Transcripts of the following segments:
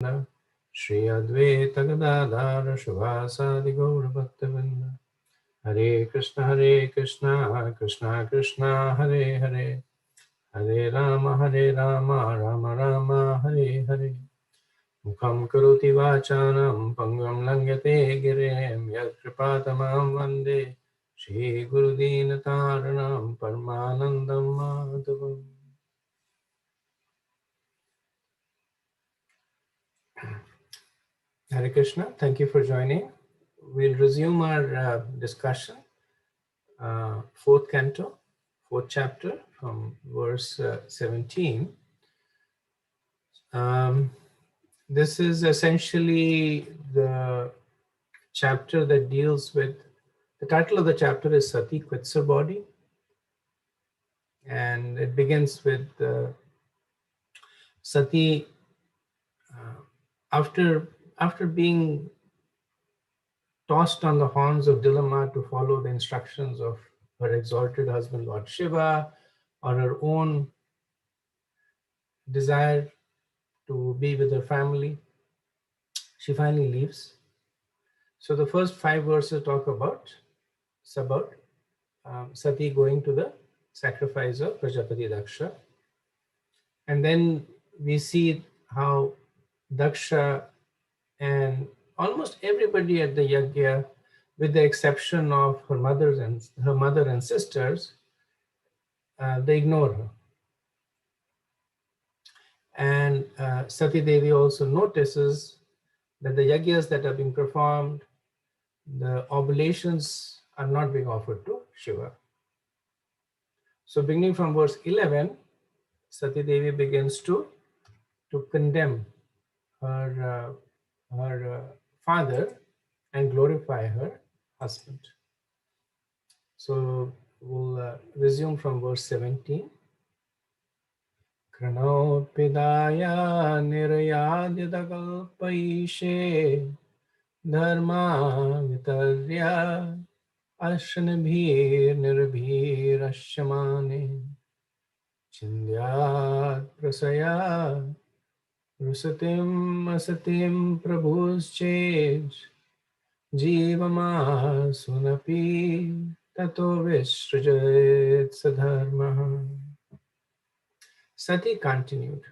Shri Advaita Gadadhara Shivasadi Gaura Bhaktavinda. Hare Krishna Krishna Krishna Hare Hare, Hare Rama Rama Rama Hare Hare. Mukham karoti vachanam pangam langyate girim yad kripatamam vande Shri Gurudina Taranam Parmanandam Madhavam. Hare Krishna, thank you for joining. We'll resume our discussion, fourth canto, fourth chapter from verse 17. This is essentially the chapter that deals with, the title of the chapter is Sati Quits Her Body, and it begins with Sati after being tossed on the horns of dilemma to follow the instructions of her exalted husband Lord Shiva, or her own desire to be with her family, she finally leaves. So the first 5 verses talk about Sati going to the sacrifice of Prajapati Daksha. And then we see how Daksha and almost everybody at the yajna, with the exception of her mother and sisters, they ignore her. And Sati Devi also notices that the yajnas that are being performed, the oblations are not being offered to Shiva. So beginning from verse 11, Sati Devi begins to condemn her father and glorify her husband. So we'll resume from verse 17. Kranopidaya nirayadyadakalpaishe dharma vitarya ashanabhir nirbhir ashamane chindyat prasaya rusatim asatim prabhuschej jivama sunapi tato vishrajat sadharma. Sati continued,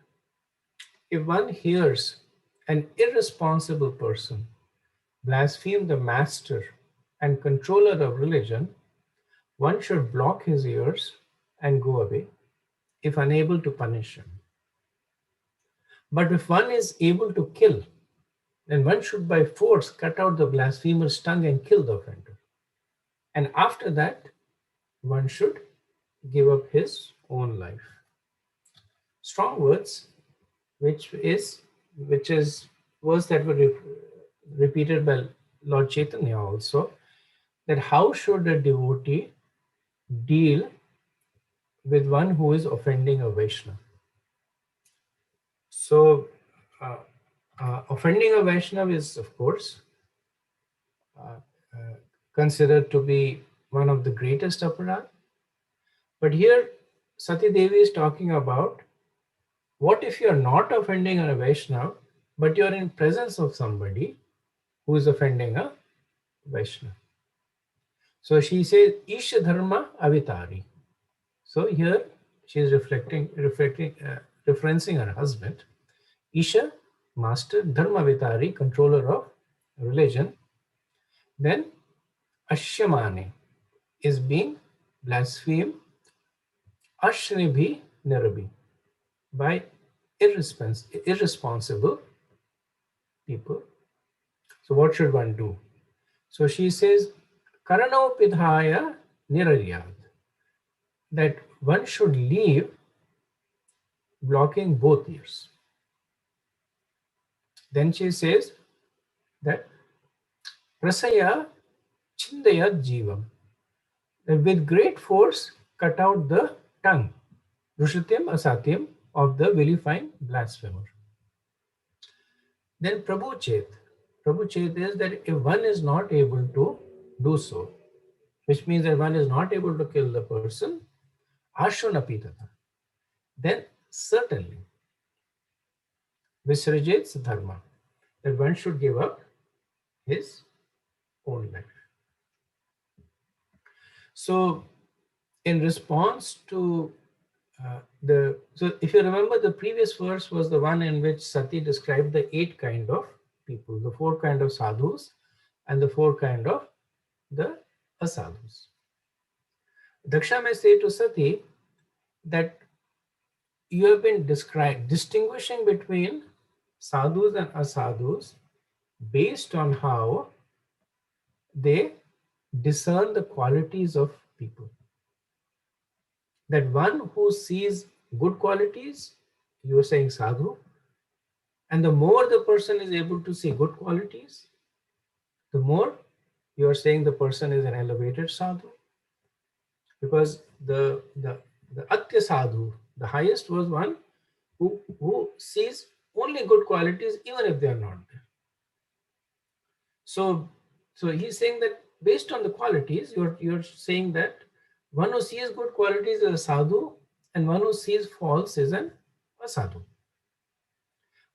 if one hears an irresponsible person blaspheme the master and controller of religion, one should block his ears and go away, if unable to punish him. But if one is able to kill, then one should by force cut out the blasphemer's tongue and kill the offender. And after that, one should give up his own life. Strong words, which is words that were repeated by Lord Chaitanya also, that how should a devotee deal with one who is offending a Vaishnava? So offending a Vaishnava is, of course, considered to be one of the greatest aparadh. But here Sati Devi is talking about, what if you are not offending a Vaishnava, but you are in presence of somebody who is offending a Vaishnava? So she says, Isha Dharma Avitari. So here she is referencing her husband. Isha, master, Dharma Avitari, controller of religion. Then Ashyamane is being blasphemed, Ashnibhi Nirabi, by irresponsible people. So what should one do? So she says, Karano Pidhaya Niraryad, that one should leave blocking both ears. Then she says that Prasaya Chindaya Jivam, that with great force cut out the tongue, Rushatyam Asatyam, of the vilifying blasphemer. Then Prabhu Chet is that if one is not able to do so, which means that one is not able to kill the person, Ashunapitata, then certainly visrajets dharma, that one should give up his own life. So in response to so if you remember, the previous verse was the one in which Sati described the 8 kind of people, the 4 kind of sadhus and the 4 kind of the asadhus. Daksha may say to Sati that you have been distinguishing between sadhus and asadhus based on how they discern the qualities of people. That one who sees good qualities, you are saying sadhu, and the more the person is able to see good qualities, the more you are saying the person is an elevated sadhu. Because the Atya sadhu, the highest, was one who sees only good qualities even if they are not there. So he's saying that based on the qualities, you're saying that one who sees good qualities is a sadhu and one who sees faults is a sadhu.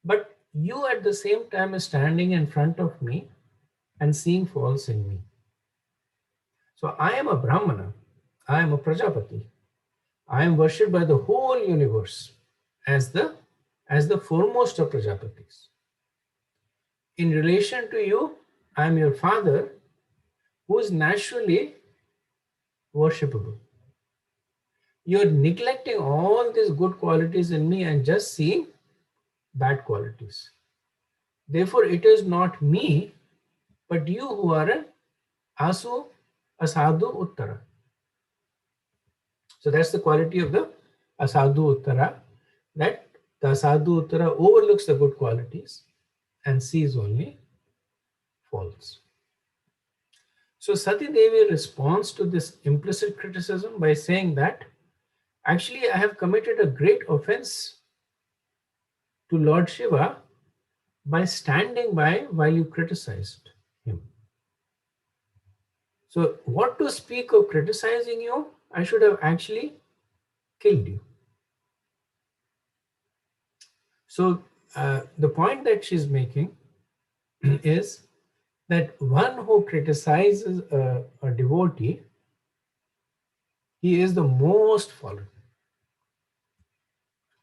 But you at the same time is standing in front of me and seeing faults in me. So I am a Brahmana, I am a Prajapati. I am worshipped by the whole universe as the foremost of Prajapatis. In relation to you, I am your father who is naturally worshipable. You are neglecting all these good qualities in me and just seeing bad qualities. Therefore, it is not me, but you who are an asu, asadhu, uttara. So that's the quality of the asadhu uttara, that the asadhu uttara overlooks the good qualities and sees only faults. So Sati Devi responds to this implicit criticism by saying that actually I have committed a great offense to Lord Shiva by standing by while you criticized him. So what to speak of criticizing you? I should have actually killed you. So the point that she's making is that one who criticizes a devotee, he is the most fallen.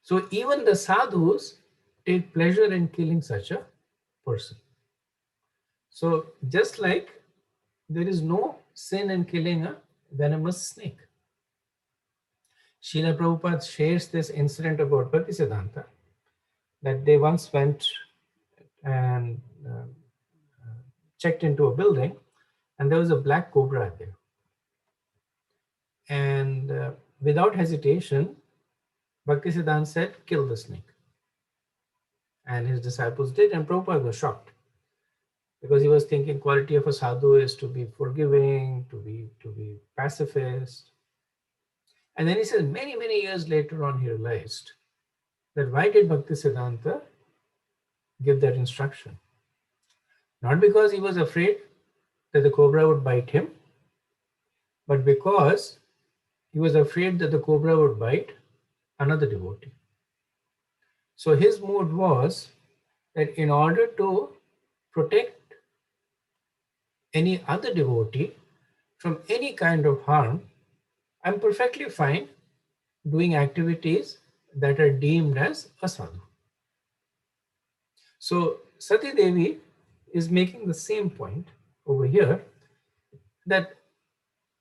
So even the sadhus take pleasure in killing such a person. So just like there is no sin in killing a venomous snake. Srila Prabhupada shares this incident about Bhaktisiddhanta, that they once went and checked into a building and there was a black cobra there. And without hesitation, Bhaktisiddhanta said, kill the snake. And his disciples did, and Prabhupada was shocked because he was thinking quality of a sadhu is to be forgiving, to be pacifist. And then he says many, many years later on he realized that why did Bhaktisiddhanta give that instruction? Not because he was afraid that the cobra would bite him, but because he was afraid that the cobra would bite another devotee. So his mood was that in order to protect any other devotee from any kind of harm, I'm perfectly fine doing activities that are deemed as asadhu. So Sati Devi is making the same point over here, that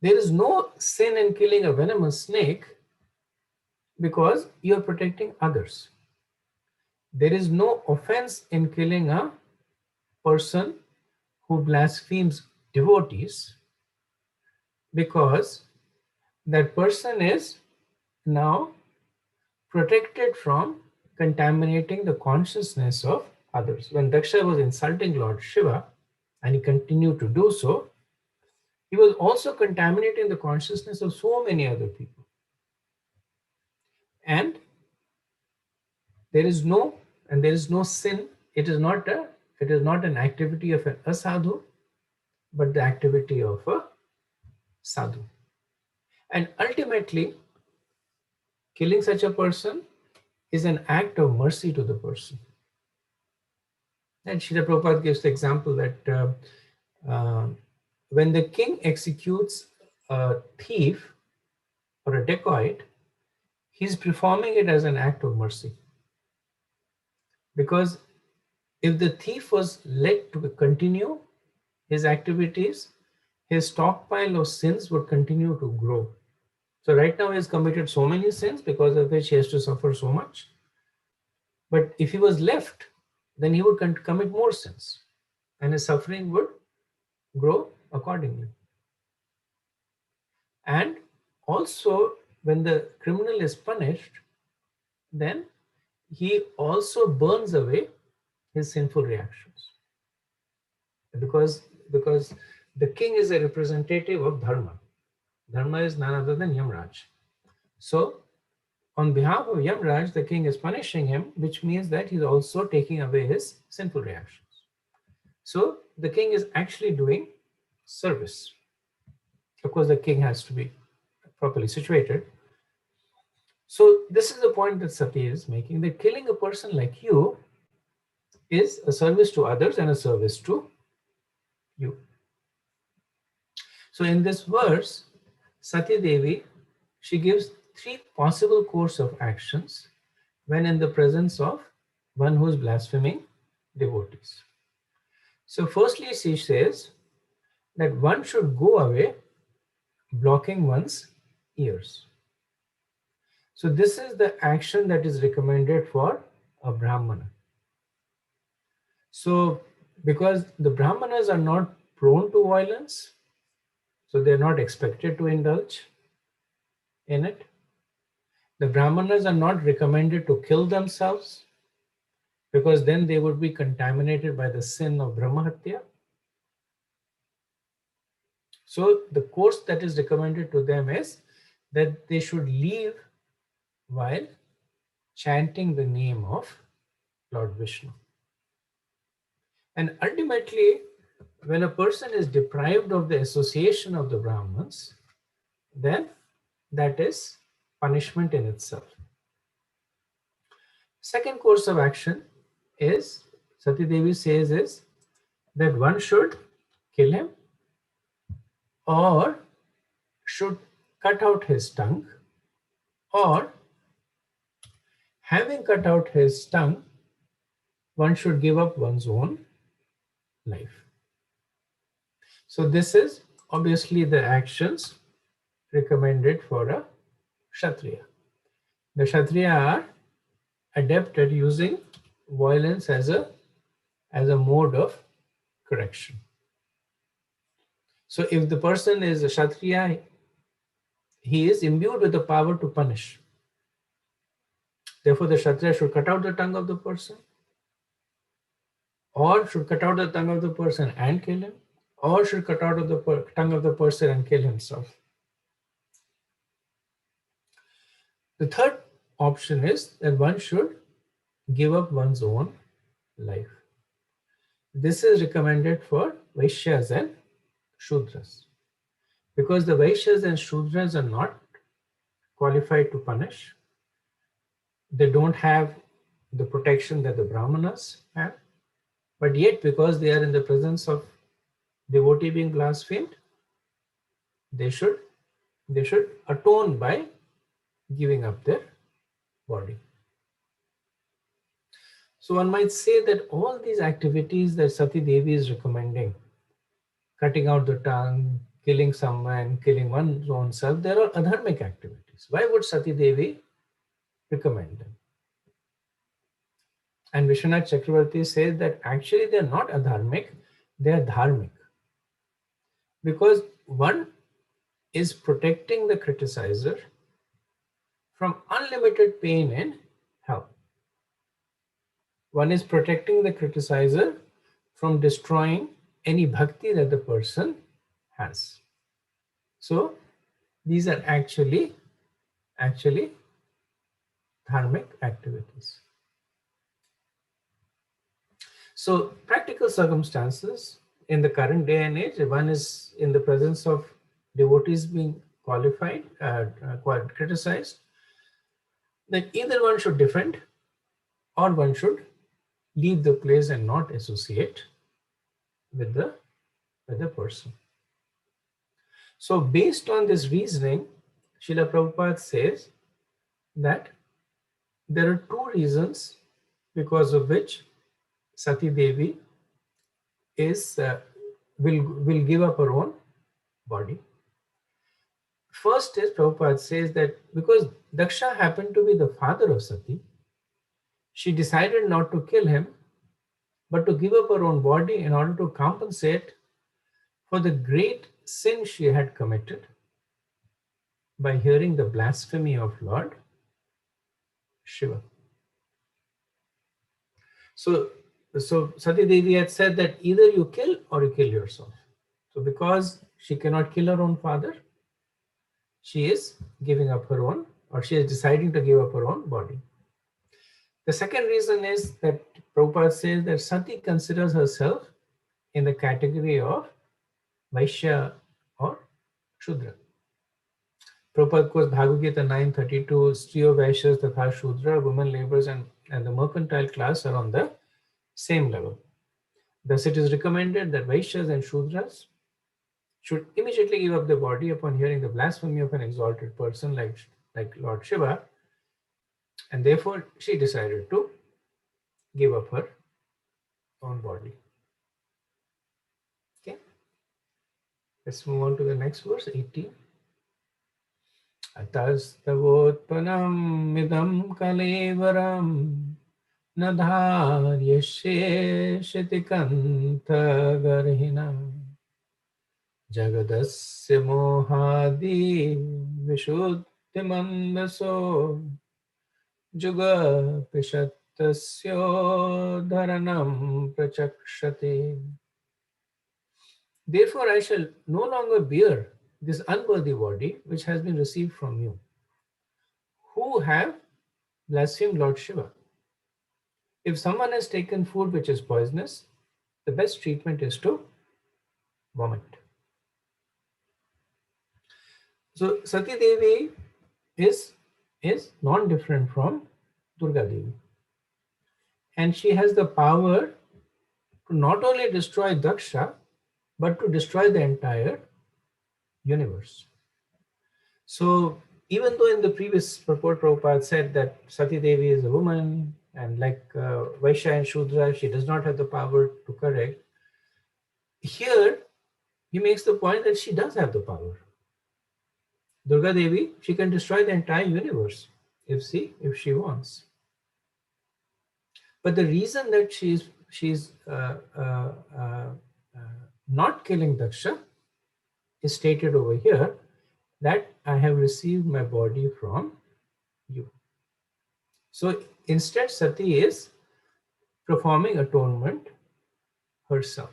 there is no sin in killing a venomous snake because you are protecting others. There is no offense in killing a person who blasphemes devotees because that person is now protected from contaminating the consciousness of others. When Daksha was insulting Lord Shiva, and he continued to do so, he was also contaminating the consciousness of so many other people. And there is no sin. It is not an activity of an asadhu, but the activity of a sadhu. And ultimately, killing such a person is an act of mercy to the person. And Srila Prabhupada gives the example that uh, when the king executes a thief or a dacoit, he's performing it as an act of mercy. Because if the thief was let to continue his activities, his stockpile of sins would continue to grow. So right now he has committed so many sins because of which he has to suffer so much. But if he was left, then he would commit more sins and his suffering would grow accordingly. And also, when the criminal is punished, then he also burns away his sinful reactions. Because the king is a representative of dharma. Dharma is none other than Yamraj. So on behalf of Yamraj, the king is punishing him, which means that he's also taking away his sinful reactions. So the king is actually doing service. Of course, the king has to be properly situated. So this is the point that Sati is making, that killing a person like you is a service to others and a service to you. So in this verse, Sati Devi, she gives three possible course of actions when in the presence of one who is blaspheming devotees. So firstly, she says that one should go away blocking one's ears. So this is the action that is recommended for a Brahmana. So because the Brahmanas are not prone to violence, so they're not expected to indulge in it. The Brahmanas are not recommended to kill themselves because then they would be contaminated by the sin of Brahmahatya. So the course that is recommended to them is that they should leave while chanting the name of Lord Vishnu. And ultimately, when a person is deprived of the association of the Brahmins, then that is punishment in itself. Second course of action is, Sati Devi says, is that one should kill him or should cut out his tongue, or having cut out his tongue, one should give up one's own life. So this is obviously the actions recommended for a Kshatriya. The Kshatriya are adept at using violence as a mode of correction. So if the person is a Kshatriya, he is imbued with the power to punish. Therefore, the Kshatriya should cut out the tongue of the person, or should cut out the tongue of the person and kill him, or should cut out of the tongue of the person and kill himself. The third option is that one should give up one's own life. This is recommended for Vaishyas and Shudras, because the Vaishyas and Shudras are not qualified to punish. They don't have the protection that the Brahmanas have, but yet because they are in the presence of devotee being blasphemed, they should atone by giving up their body. So one might say that all these activities that Sati Devi is recommending, cutting out the tongue, killing someone, killing one's own self, they are adharmic activities. Why would Sati Devi recommend them? And Vishwanath Chakravarti says that actually they are not adharmic, they are dharmic. Because one is protecting the criticizer from unlimited pain in hell. One is protecting the criticizer from destroying any bhakti that the person has. So these are actually dharmic activities. So practical circumstances in the current day and age, one is in the presence of devotees being qualified, criticized, then either one should defend or one should leave the place and not associate with the person. So based on this reasoning, Srila Prabhupada says that there are two reasons because of which Sati Devi is will give up her own body. First is, Prabhupada says that because Daksha happened to be the father of Sati, she decided not to kill him, but to give up her own body in order to compensate for the great sin she had committed by hearing the blasphemy of Lord Shiva. So Sati Devi had said that either you kill or you kill yourself. So because she cannot kill her own father, she is giving up her own, or she is deciding to give up her own body. The second reason is that Prabhupada says that Sati considers herself in the category of Vaishya or Shudra. Prabhupada quotes Bhagavad Gita 9:32, Striyo Vaishyas Tatha Shudra, women laborers and the mercantile class are on the same level. Thus it is recommended that Vaishyas and Shudras should immediately give up their body upon hearing the blasphemy of an exalted person like Lord Shiva, and therefore she decided to give up her own body. Okay, let's move on to the next verse, 18. Atastavotpanam midam kalevaram nadharyashe shitikantha garhinam jagadasya mohadi vishuddhimandaso juga pishattasyo dharanam prachakshate. Therefore I shall no longer bear this unworthy body which has been received from you, who have blasphemed Lord Shiva. If someone has taken food which is poisonous, the best treatment is to vomit. So Sati Devi is non-different from Durga Devi. And she has the power to not only destroy Daksha, but to destroy the entire universe. So even though in the previous purport Prabhupada said that Sati Devi is a woman, and like Vaishya and Shudra, she does not have the power to correct, here he makes the point that she does have the power. Durga Devi, she can destroy the entire universe if she wants. But the reason that she's not killing Daksha is stated over here, that I have received my body from you. So instead, Sati is performing atonement herself.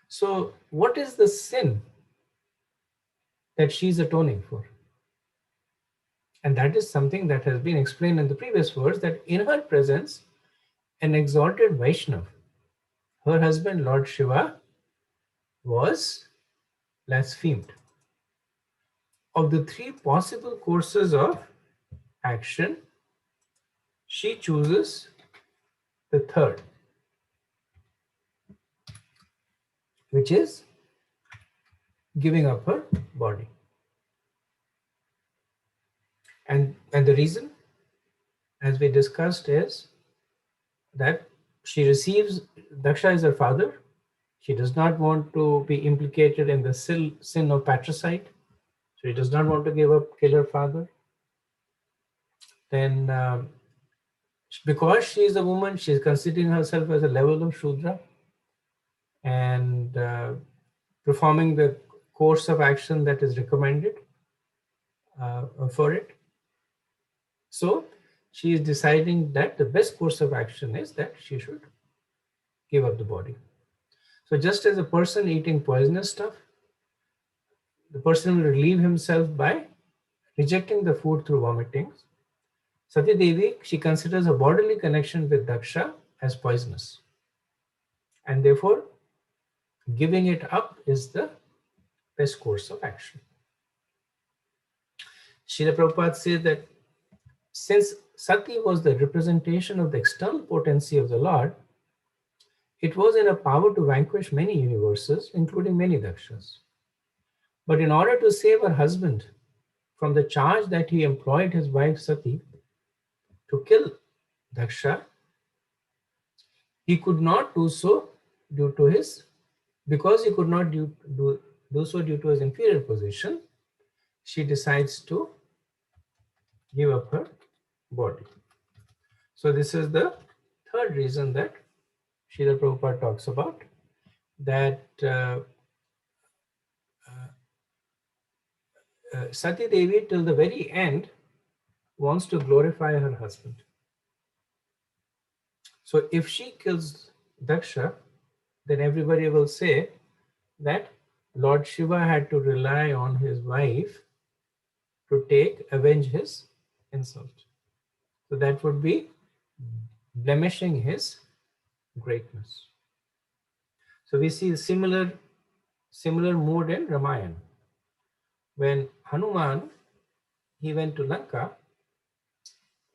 So what is the sin that she's atoning for? And that is something that has been explained in the previous verse, that in her presence, an exalted Vaishnav, her husband Lord Shiva, was blasphemed. Of the three possible courses of action, she chooses the third, which is giving up her body. And the reason, as we discussed, is that she receives, Daksha is her father. She does not want to be implicated in the sin of patricide. So she does not want to kill her father. Then because she is a woman, she is considering herself as a level of Shudra and performing the course of action that is recommended for it. So she is deciding that the best course of action is that she should give up the body. So just as a person eating poisonous stuff, the person will relieve himself by rejecting the food through vomiting. Sati Devi, she considers a bodily connection with Daksha as poisonous. And therefore, giving it up is the best course of action. Srila Prabhupada says that since Sati was the representation of the external potency of the Lord, it was in a power to vanquish many universes, including many Dakshas. But in order to save her husband from the charge that he employed his wife Sati to kill Daksha, he could not do so due to his, because he could not do so due to his inferior position, she decides to give up her body. So this is the third reason that Srila Prabhupada talks about, that Sati Devi till the very end wants to glorify her husband. So if she kills Daksha, then everybody will say that Lord Shiva had to rely on his wife to avenge his insult. So that would be blemishing his greatness. So we see similar mood in Ramayana. When Hanuman, he went to Lanka,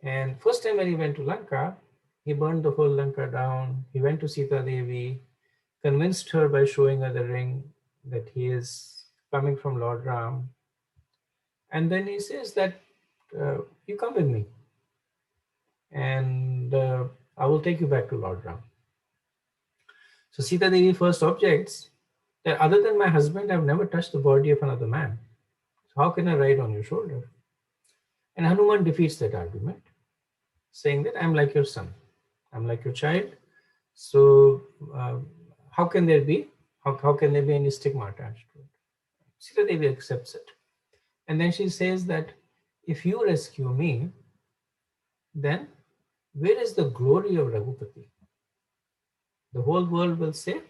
and first time when he went to Lanka, he burned the whole Lanka down. He went to Sita Devi, convinced her by showing her the ring that he is coming from Lord Ram. And then he says that you come with me and I will take you back to Lord Ram. So Sita Devi first objects that other than my husband, I've never touched the body of another man. So how can I ride on your shoulder? And Hanuman defeats that argument, saying that I'm like your son, I'm like your child. So how can there be any stigma attached to it? Sita Devi accepts it. And then she says that if you rescue me, then where is the glory of Raghupati? The whole world will say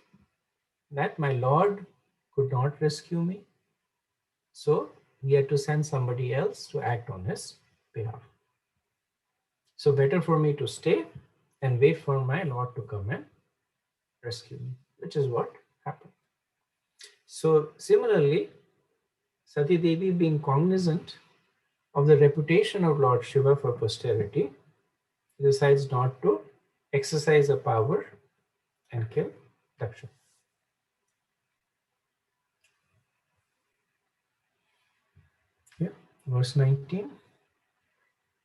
that my Lord could not rescue me, so he had to send somebody else to act on his behalf. So better for me to stay and wait for my Lord to come and rescue me, which is what happened. So similarly, Sati Devi, being cognizant of the reputation of Lord Shiva for posterity, decides not to exercise her power and kill Daksha. Yeah, verse 19.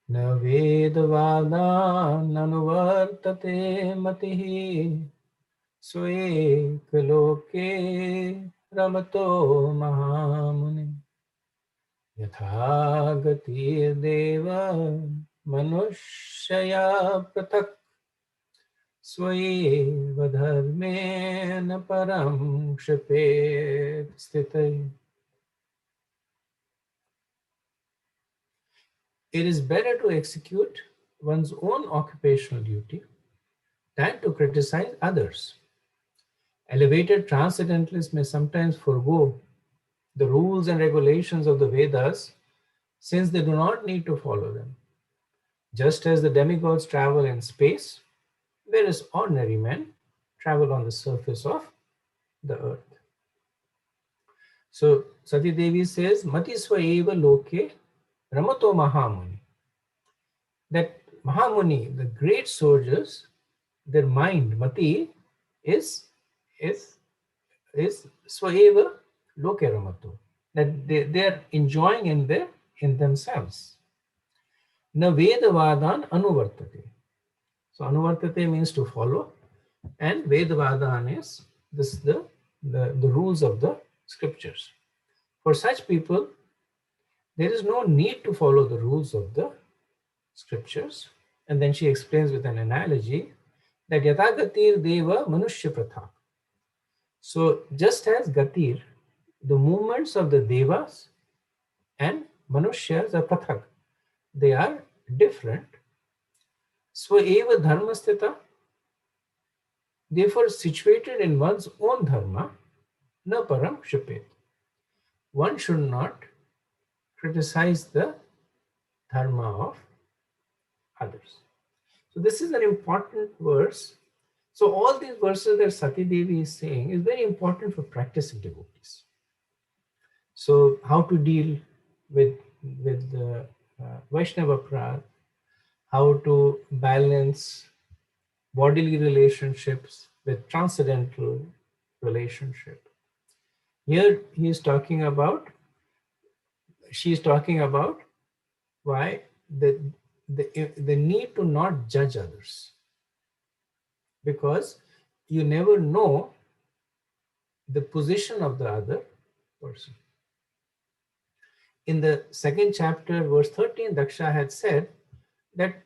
Na vedavada nanuvartate matihi swek loke ramato mahamuni yatha gati deva manushya pratak sweva dharmena param kshipet sthitai. It is better to execute one's own occupational duty than to criticize others. Elevated transcendentalists may sometimes forego the rules and regulations of the Vedas since they do not need to follow them. Just as the demigods travel in space, whereas ordinary men travel on the surface of the earth. So Sati Devi says, Mati Swaeva Loke Ramato Mahamuni. That Mahamuni, the great soldiers, their mind, Mati, is Swaeva Loke Ramato. That they are enjoying in themselves. Na Vedavadan Anuvartate. So Anuvartate means to follow, and Vedavadan is the rules of the scriptures. For such people, there is no need to follow the rules of the scriptures. And then she explains with an analogy that Yatha Gatir Deva Manushya Pratha. So just as Gatir, the movements of the Devas and Manushas are Prathak, they are different. Swaeva Dharmastita, therefore situated in one's own dharma, na param shipet. One should not criticize the dharma of others. So this is an important verse. So all these verses that Sati Devi is saying is very important for practicing devotees. So how to deal with the Vaishnava Prad, how to balance bodily relationships with transcendental relationship. Here he is talking about, she is talking about why the need to not judge others, because you never know the position of the other person. In the second chapter, verse 13, Daksha had said that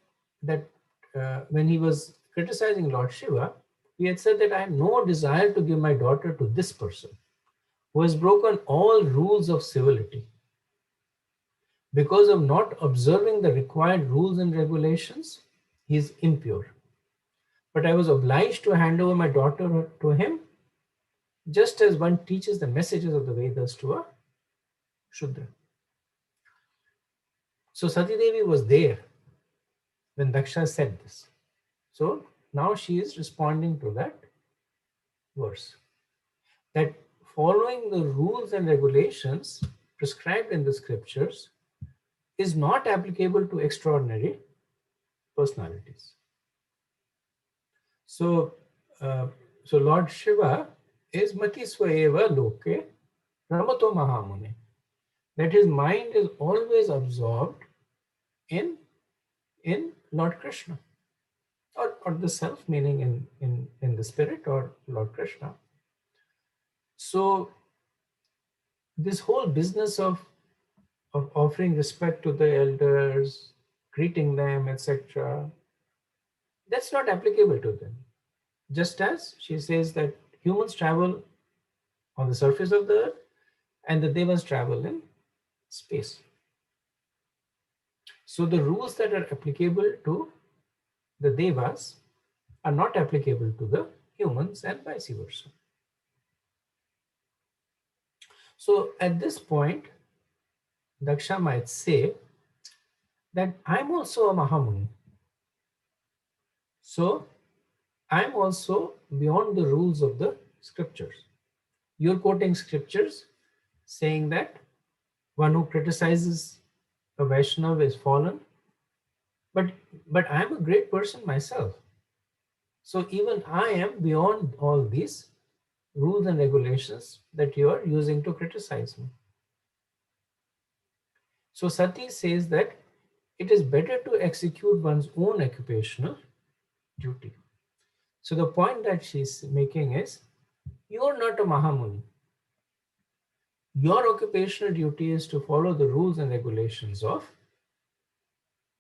when he was criticizing Lord Shiva, he had said that I have no desire to give my daughter to this person who has broken all rules of civility. Because of not observing the required rules and regulations, he is impure. But I was obliged to hand over my daughter to him, just as one teaches the messages of the Vedas to a Shudra. So Sati Devi was there when Daksha said this. So now she is responding to that verse, that following the rules and regulations prescribed in the scriptures is not applicable to extraordinary personalities. So, so Lord Shiva is Mati Swaeva Loke Ramato Mahamune, that his mind is always absorbed in Lord Krishna, or the self, meaning in the spirit, or Lord Krishna. So this whole business of offering respect to the elders, greeting them, etc., that's not applicable to them. Just as she says that humans travel on the surface of the earth and the devas travel in space. So the rules that are applicable to the devas are not applicable to the humans, and vice versa. So at this point, Daksha might say that I'm also a Mahamuni. So I'm also beyond the rules of the scriptures. You're quoting scriptures saying that one who criticizes a Vaishnava is fallen, but I'm a great person myself. So even I am beyond all these rules and regulations that you are using to criticize me. So Sati says that it is better to execute one's own occupational duty. So the point that she's making is, you're not a Mahamuni. Your occupational duty is to follow the rules and regulations of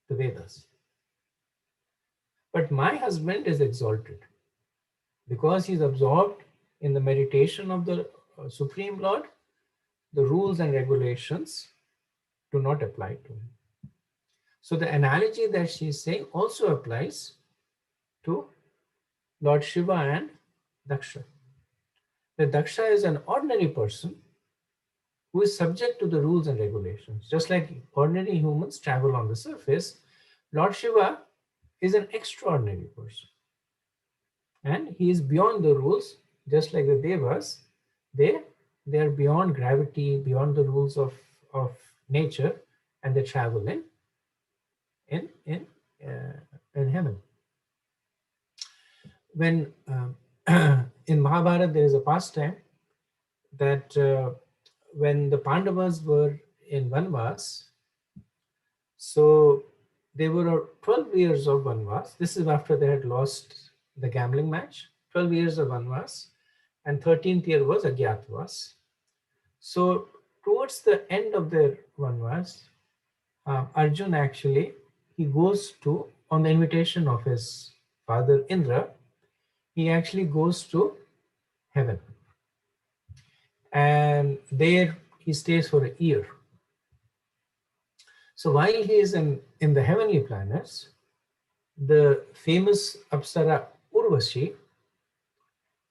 the Vedas. But my husband is exalted because he's absorbed in the meditation of the Supreme Lord. The rules and regulations do not apply to him. So the analogy that she's saying also applies to Lord Shiva and Daksha. The Daksha is an ordinary person who is subject to the rules and regulations. Just like ordinary humans travel on the surface, Lord Shiva is an extraordinary person. And he is beyond the rules, just like the Devas. They are beyond gravity, beyond the rules of nature, and they travel in heaven. When in Mahabharata there is a pastime that when the Pandavas were in Vanvas, so they were 12 years of Vanvas. This is after they had lost the gambling match. 12 years of Vanvas, and 13th year was Agyatvas. So towards the end of their Vanvas, Arjun actually, he goes to, on the invitation of his father Indra, he actually goes to heaven. And there he stays for a year. So while he is in the heavenly planets, the famous Apsara Urvashi,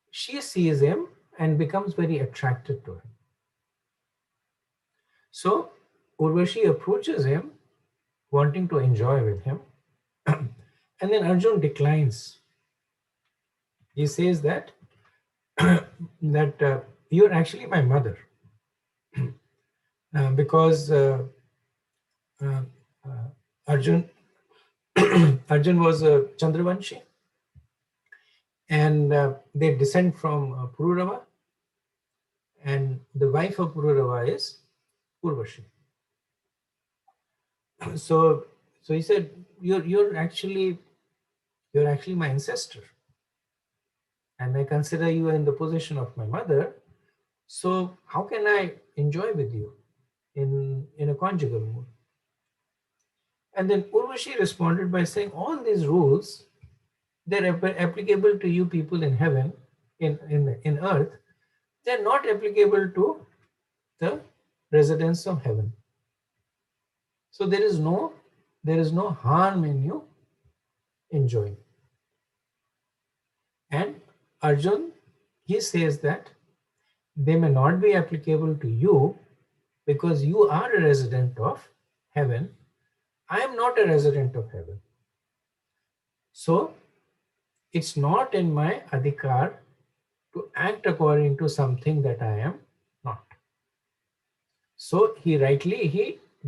she sees him and becomes very attracted to him. So Urvashi approaches him, wanting to enjoy with him. And then Arjun declines. He says that, that you're actually my mother. Because Arjun Arjun was a Chandravanshi, and they descend from Pururava, and the wife of Pururava is Urvashi. So, so he said, "You're actually my ancestor, and I consider you in the position of my mother. So how can I enjoy with you in a conjugal mood?" And then Urvashi responded by saying, "All these rules, they're applicable to you people in heaven, in earth. They're not applicable to the residents of heaven. So there is no harm in you enjoying." And Arjun, he says that they may not be applicable to you because you are a resident of heaven. I am not a resident of heaven. So it's not in my adhikar to act according to something that I am not. So he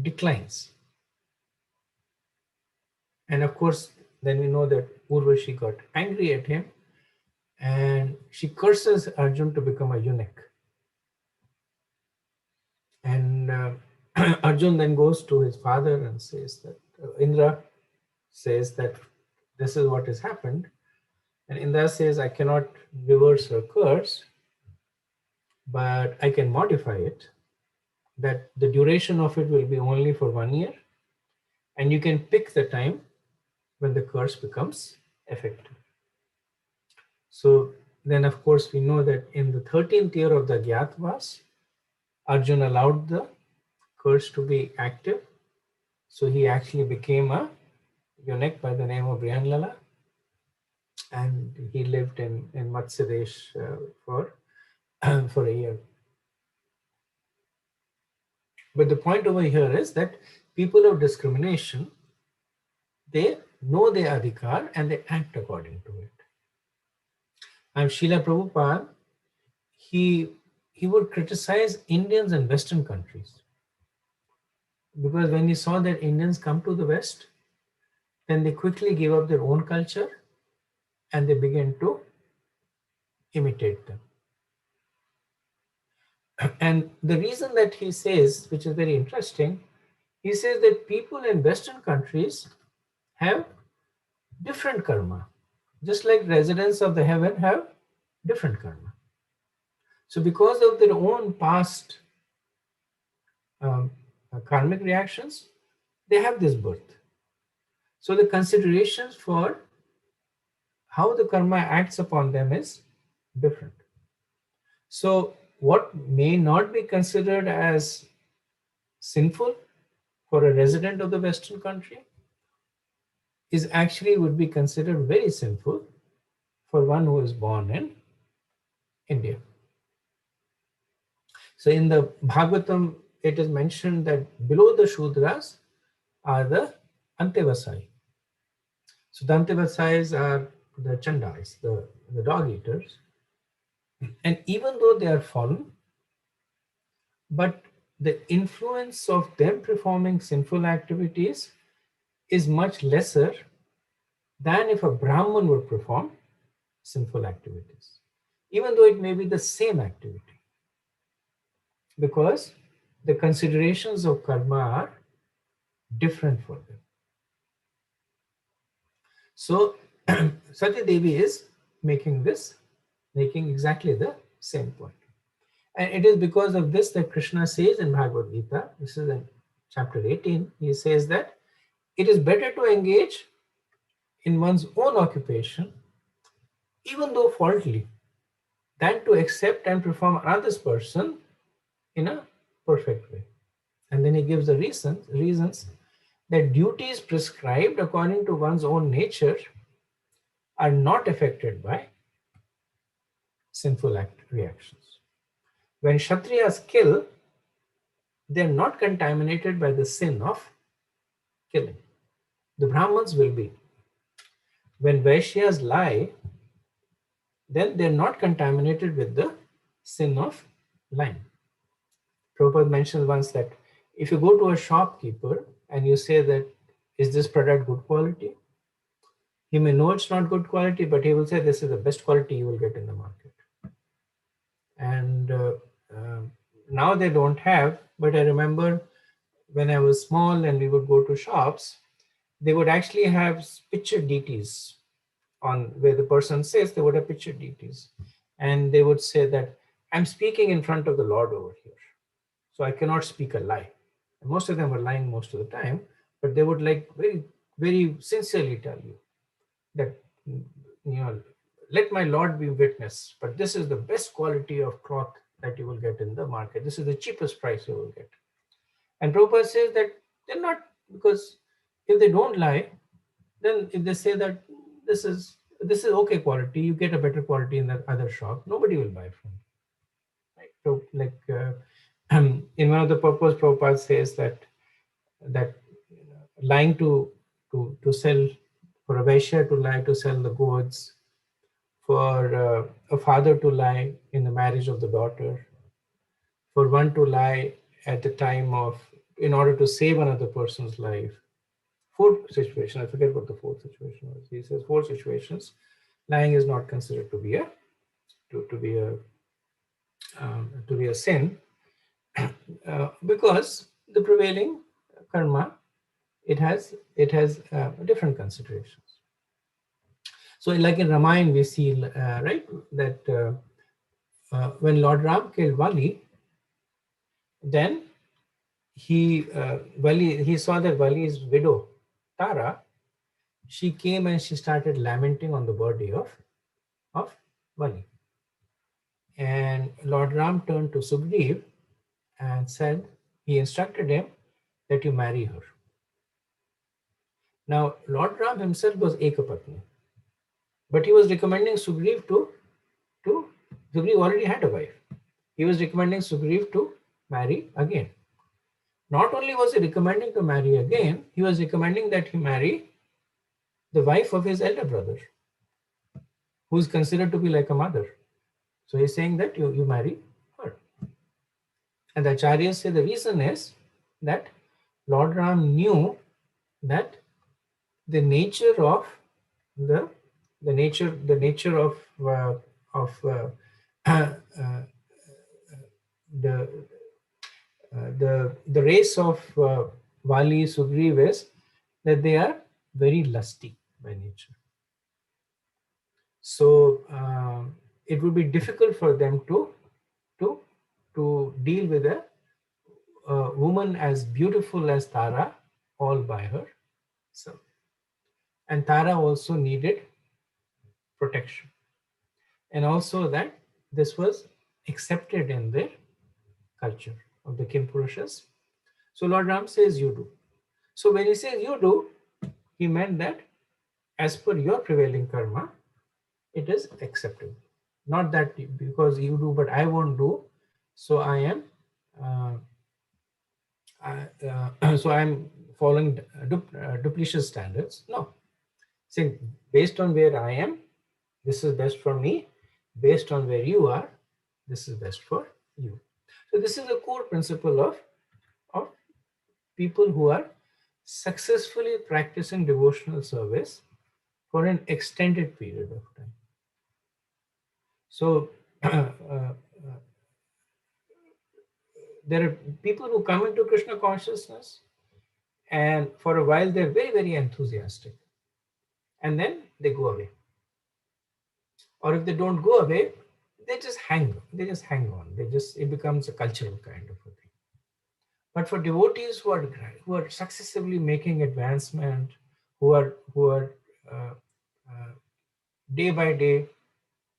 declines. And of course, then we know that Urvashi got angry at him and she curses Arjun to become a eunuch. And Arjun then goes to his father and says that Indra says that this is what has happened. And Indra says, "I cannot reverse her curse, but I can modify it, that the duration of it will be only for 1 year. And you can pick the time when the curse becomes effective." So then, of course, we know that in the 13th year of the Gyatavas, Arjun allowed the curse to be active. So he actually became a eunuch by the name of Brihanlala. And he lived in Matsyadesh for a year. But the point over here is that people of discrimination, they know their adhikar and they act according to it. And Srila Prabhupada, he would criticize Indians in Western countries. Because when he saw that Indians come to the West, then they quickly gave up their own culture and they began to imitate them. And the reason that he says, which is very interesting, he says that people in Western countries have different karma, just like residents of the heaven have different karma. So because of their own past karmic reactions, they have this birth. So the considerations for how the karma acts upon them is different. So what may not be considered as sinful for a resident of the Western country is actually would be considered very sinful for one who is born in India. So in the Bhagavatam, it is mentioned that below the Shudras are the Antevasai. So the Antevasais are the Chandals, the dog eaters. And even though they are fallen, but the influence of them performing sinful activities is much lesser than if a Brahman would perform sinful activities, even though it may be the same activity. Because the considerations of karma are different for them. So Sati Devi is making exactly the same point. And it is because of this that Krishna says in Bhagavad Gita, this is in chapter 18, he says that it is better to engage in one's own occupation, even though faultily, than to accept and perform another's person in a perfect way. And then he gives the reasons that duties prescribed according to one's own nature are not affected by sinful reactions. When Kshatriyas kill, they are not contaminated by the sin of killing. The Brahmins will be. When Vaishyas lie, then they are not contaminated with the sin of lying. Prabhupada mentioned once that if you go to a shopkeeper and you say that, "Is this product good quality?" He may know it's not good quality, but he will say this is the best quality you will get in the market. And now they don't have, but I remember when I was small and we would go to shops, they would actually have picture deities on where the person says, they would have picture deities. And they would say that I'm speaking in front of the Lord over here, so I cannot speak a lie. And most of them were lying most of the time, but they would like very, very sincerely tell you that, let my Lord be witness, but this is the best quality of cloth that you will get in the market. This is the cheapest price you will get. And Prabhupada says that they're not, because if they don't lie, then if they say that this is okay quality, you get a better quality in the other shop, nobody will buy from you. Right? So like in one of the purpose, Prabhupada says that lying to sell, for a Vaishya to lie to sell the goods, for a father to lie in the marriage of the daughter, for one to lie at the time of, in order to save another person's life. Fourth situation, I forget what the fourth situation was. He says 4 situations, lying is not considered to be a sin, because the prevailing karma, it has different considerations. So, like in Ramayana, we see right that when Lord Ram killed Vali, then he saw that Vali's widow Tara, she came and she started lamenting on the body of Vali. And Lord Ram turned to Sugriv and said, he instructed him that you marry her. Now, Lord Ram himself was Ekapatni, but he was recommending Sugriv to Sugriv already had a wife. He was recommending Sugriv to marry again. Not only was he recommending to marry again, he was recommending that he marry the wife of his elder brother, who is considered to be like a mother. So he's saying that you marry her. And the acharyas say the reason is that Lord Ram knew that the nature of the nature of the race of Vali Sugriv is that they are very lusty by nature. So it would be difficult for them to deal with a woman as beautiful as Tara all by herself. And Tara also needed protection. And also that this was accepted in their culture of the Kimpurushas. So Lord Ram says you do. So when he says you do, he meant that as per your prevailing karma, it is acceptable. Not that because you do, but I won't do, so I am so I'm following duplicious standards. No. See, based on where I am, this is best for me. Based on where you are, this is best for you. So this is a core principle of people who are successfully practicing devotional service for an extended period of time. So there are people who come into Krishna consciousness, and for a while they're very, very enthusiastic, and then they go away. Or if they don't go away, they just hang on. It becomes a cultural kind of a thing. But for devotees who are successively making advancement, who are day by day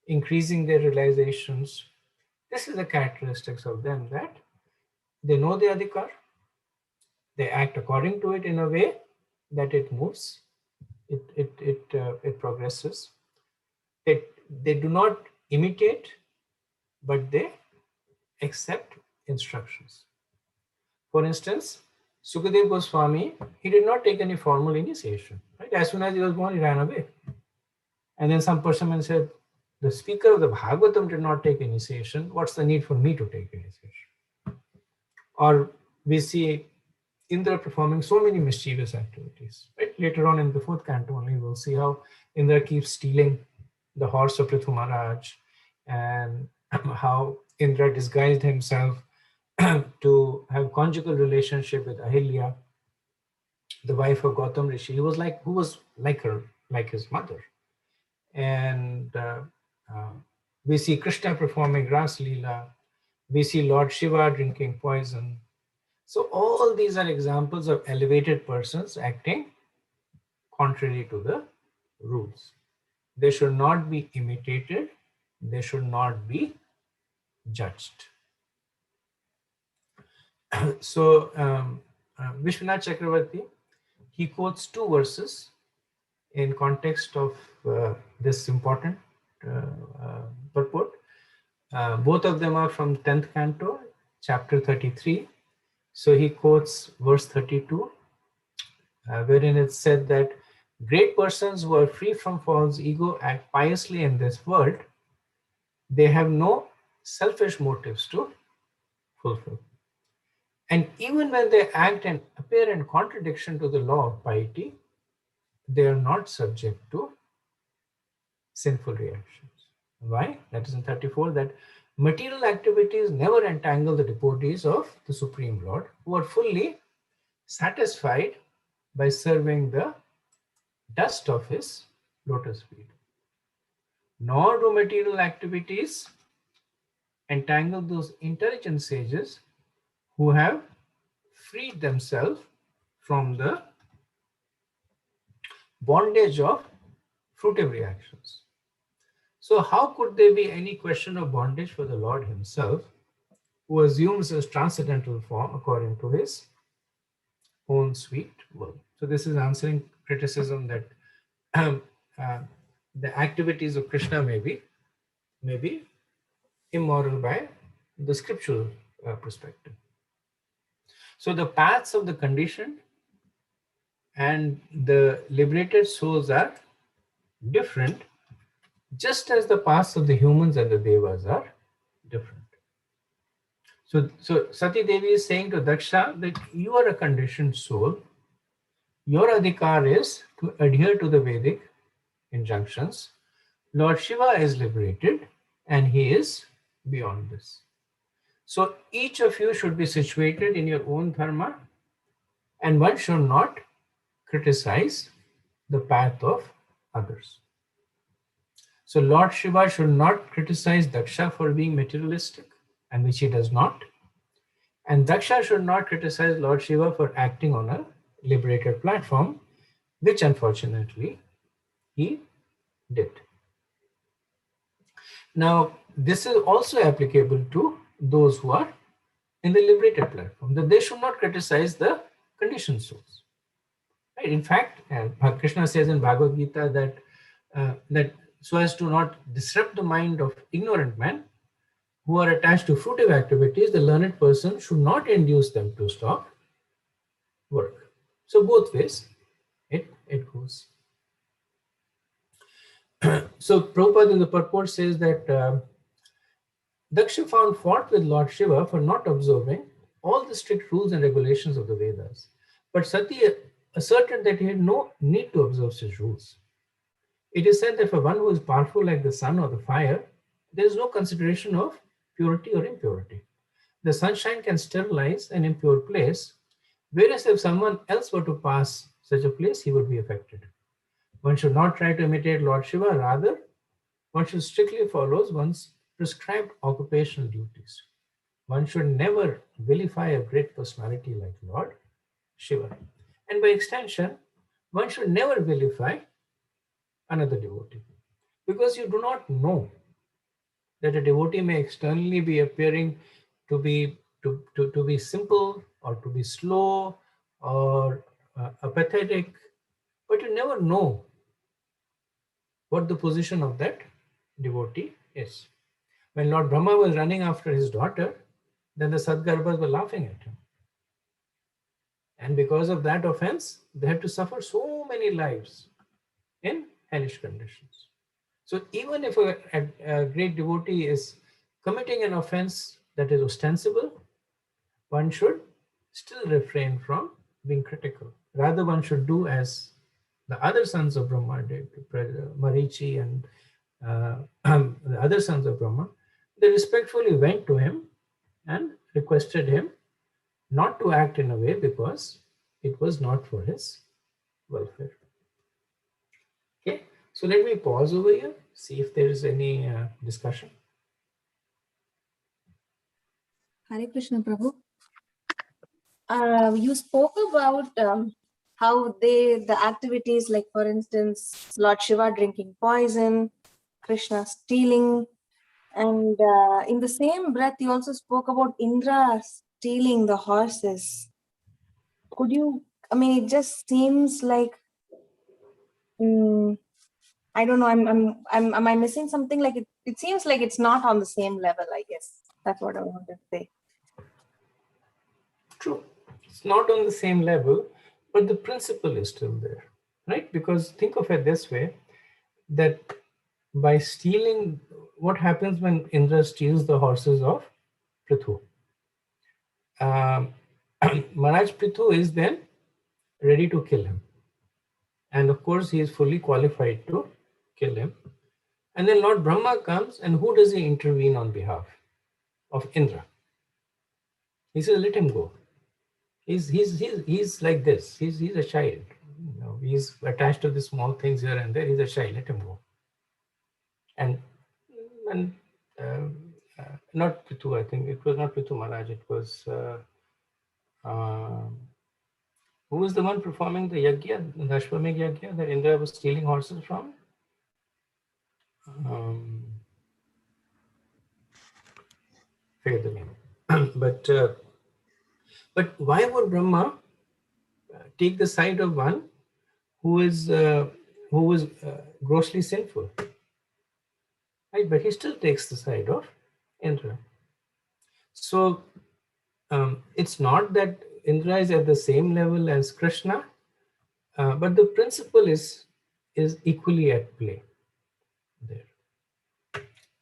increasing their realizations, this is the characteristics of them, that they know the adhikar, they act according to it in a way that it moves, it progresses. They do not imitate, but they accept instructions. For instance, Sukadeva Goswami, he did not take any formal initiation. Right? As soon as he was born, he ran away. And then some person said, the speaker of the Bhagavatam did not take initiation. What's the need for me to take initiation? Or we see Indra performing so many mischievous activities. Right? Later on in the fourth canto only, we'll see how Indra keeps stealing the horse of Prithu Maharaj, and how Indra disguised himself to have conjugal relationship with Ahilya, the wife of Gautam Rishi. Who was like her, like his mother. And uh, we see Krishna performing Ras Leela. We see Lord Shiva drinking poison. So all these are examples of elevated persons acting contrary to the rules. They should not be imitated. They should not be judged. So Vishwanath Chakravarti, he quotes two verses in context of this important purport. Both of them are from 10th canto, chapter 33. So he quotes verse 32, wherein it said that great persons who are free from false ego act piously in this world. They have no selfish motives to fulfill. And even when they act and appear in contradiction to the law of piety, they are not subject to sinful reactions. Why? That is in 34, that material activities never entangle the devotees of the Supreme Lord, who are fully satisfied by serving the dust of his lotus feet. Nor do material activities entangle those intelligent sages who have freed themselves from the bondage of fruitive reactions. So how could there be any question of bondage for the Lord himself, who assumes his transcendental form according to his own sweet will? So this is answering criticism that uh, the activities of Krishna may be immoral by the scriptural perspective. So the paths of the conditioned and the liberated souls are different, just as the paths of the humans and the devas are different. So Sati Devi is saying to Daksha that you are a conditioned soul. Your adhikar is to adhere to the Vedic injunctions. Lord Shiva is liberated and he is beyond this. So each of you should be situated in your own dharma, and one should not criticize the path of others. So Lord Shiva should not criticize Daksha for being materialistic, and which he does not. And Daksha should not criticize Lord Shiva for acting on a liberated platform, which unfortunately he did. Now, this is also applicable to those who are in the liberated platform, that they should not criticize the conditioned souls. Right? In fact, Krishna says in Bhagavad Gita that so as to not disrupt the mind of ignorant men who are attached to fruitive activities, the learned person should not induce them to stop work. So both ways it goes. So Prabhupada in the purport says that Daksha found fault with Lord Shiva for not observing all the strict rules and regulations of the Vedas. But Sati asserted that he had no need to observe such rules. It is said that for one who is powerful like the sun or the fire, there is no consideration of purity or impurity. The sunshine can sterilize an impure place, whereas if someone else were to pass such a place, he would be affected. One should not try to imitate Lord Shiva, rather, one should strictly follow one's prescribed occupational duties. One should never vilify a great personality like Lord Shiva. And by extension, one should never vilify another devotee, because you do not know that a devotee may externally be appearing to be simple or to be slow or apathetic, but you never know what the position of that devotee is. When Lord Brahma was running after his daughter, then the Sadgarbhas were laughing at him. And because of that offense, they had to suffer so many lives in hellish conditions. So even if a great devotee is committing an offense that is ostensible, one should still refrain from being critical. Rather, one should do as the other sons of Brahma did, Marichi and the other sons of Brahma. They respectfully went to him and requested him not to act in a way because it was not for his welfare. Okay, so let me pause over here, see if there is any discussion. Hare Krishna, Prabhu. You spoke about how the activities, like for instance, Lord Shiva drinking poison, Krishna stealing, and in the same breath, you also spoke about Indra stealing the horses. Could you? I mean, it just seems like I don't know. Am I missing something? Like it seems like it's not on the same level. I guess that's what I wanted to say. True, it's not on the same level, but the principle is still there, right? Because think of it this way, that by stealing, what happens when Indra steals the horses of Prithu? Maharaj Prithu is then ready to kill him. And of course, he is fully qualified to kill him. And then Lord Brahma comes, and who does he intervene on behalf of Indra? He says, let him go. He's like this. He's a child. You know, he's attached to the small things here and there. He's a child. Let him go. And not Prithu, I think it was not Prithu Maharaj. It was who was the one performing the yagya, the Ashwamedh yagya that Indra was stealing horses from? Forget the name. But why would Brahma take the side of one who was grossly sinful? Right, but he still takes the side of Indra. So it's not that Indra is at the same level as Krishna, but the principle is equally at play there.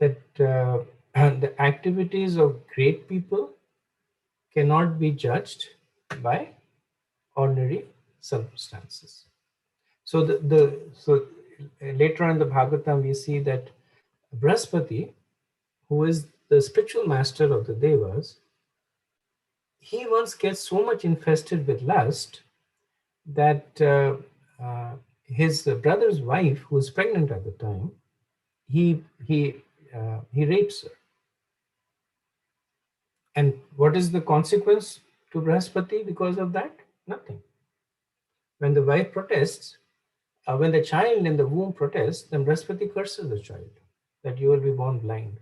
That the activities of great people cannot be judged by ordinary circumstances. So so later on in the Bhagavatam we see that Brahaspati, who is the spiritual master of the Devas, he once gets so much infested with lust that his brother's wife, who was pregnant at the time, he rapes her. And what is the consequence to Brahaspati because of that? Nothing. When the wife protests, when the child in the womb protests, then Brahaspati curses the child that you will be born blind.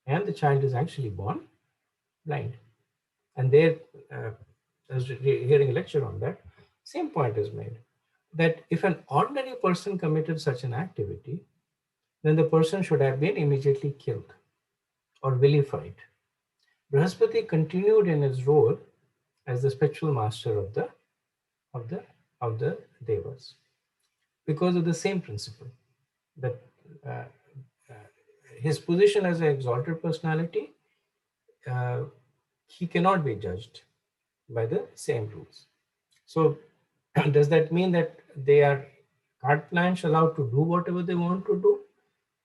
And the child is actually born blind. And there, I was hearing a lecture on that, same point is made, that if an ordinary person committed such an activity, then the person should have been immediately killed or vilified. Brahaspati continued in his role as the spiritual master of the Devas because of the same principle, that his position as an exalted personality, he cannot be judged by the same rules. So does that mean that they are carte blanche allowed to do whatever they want to do?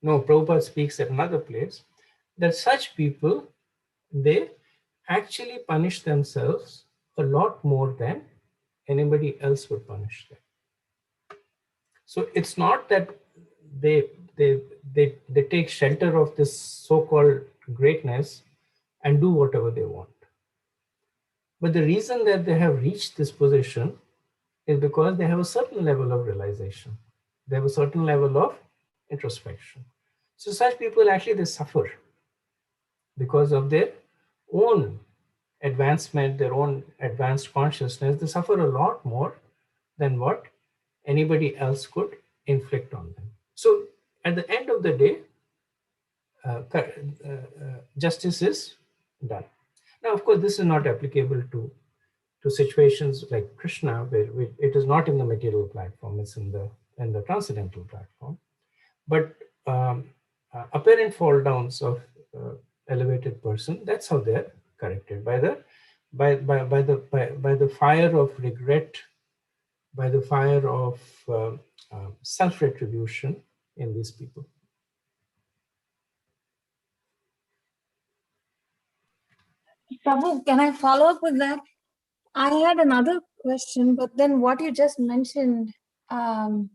No, Prabhupada speaks at another place that such people, they actually punish themselves a lot more than anybody else would punish them. So it's not that they take shelter of this so-called greatness and do whatever they want. But the reason that they have reached this position is because they have a certain level of realization. They have a certain level of introspection. So such people actually, they suffer because of their own advancement, their own advanced consciousness. They suffer a lot more than what anybody else could inflict on them. So at the end of the day, justice is done. Now, of course, this is not applicable to situations like Krishna, where it is not in the material platform; it's in the transcendental platform. But apparent fall downs of elevated person, that's how they're corrected by the by the fire of regret, by the fire of self-retribution in these people. Prabhu, can I follow up with that? I had another question, but then what you just mentioned, I'm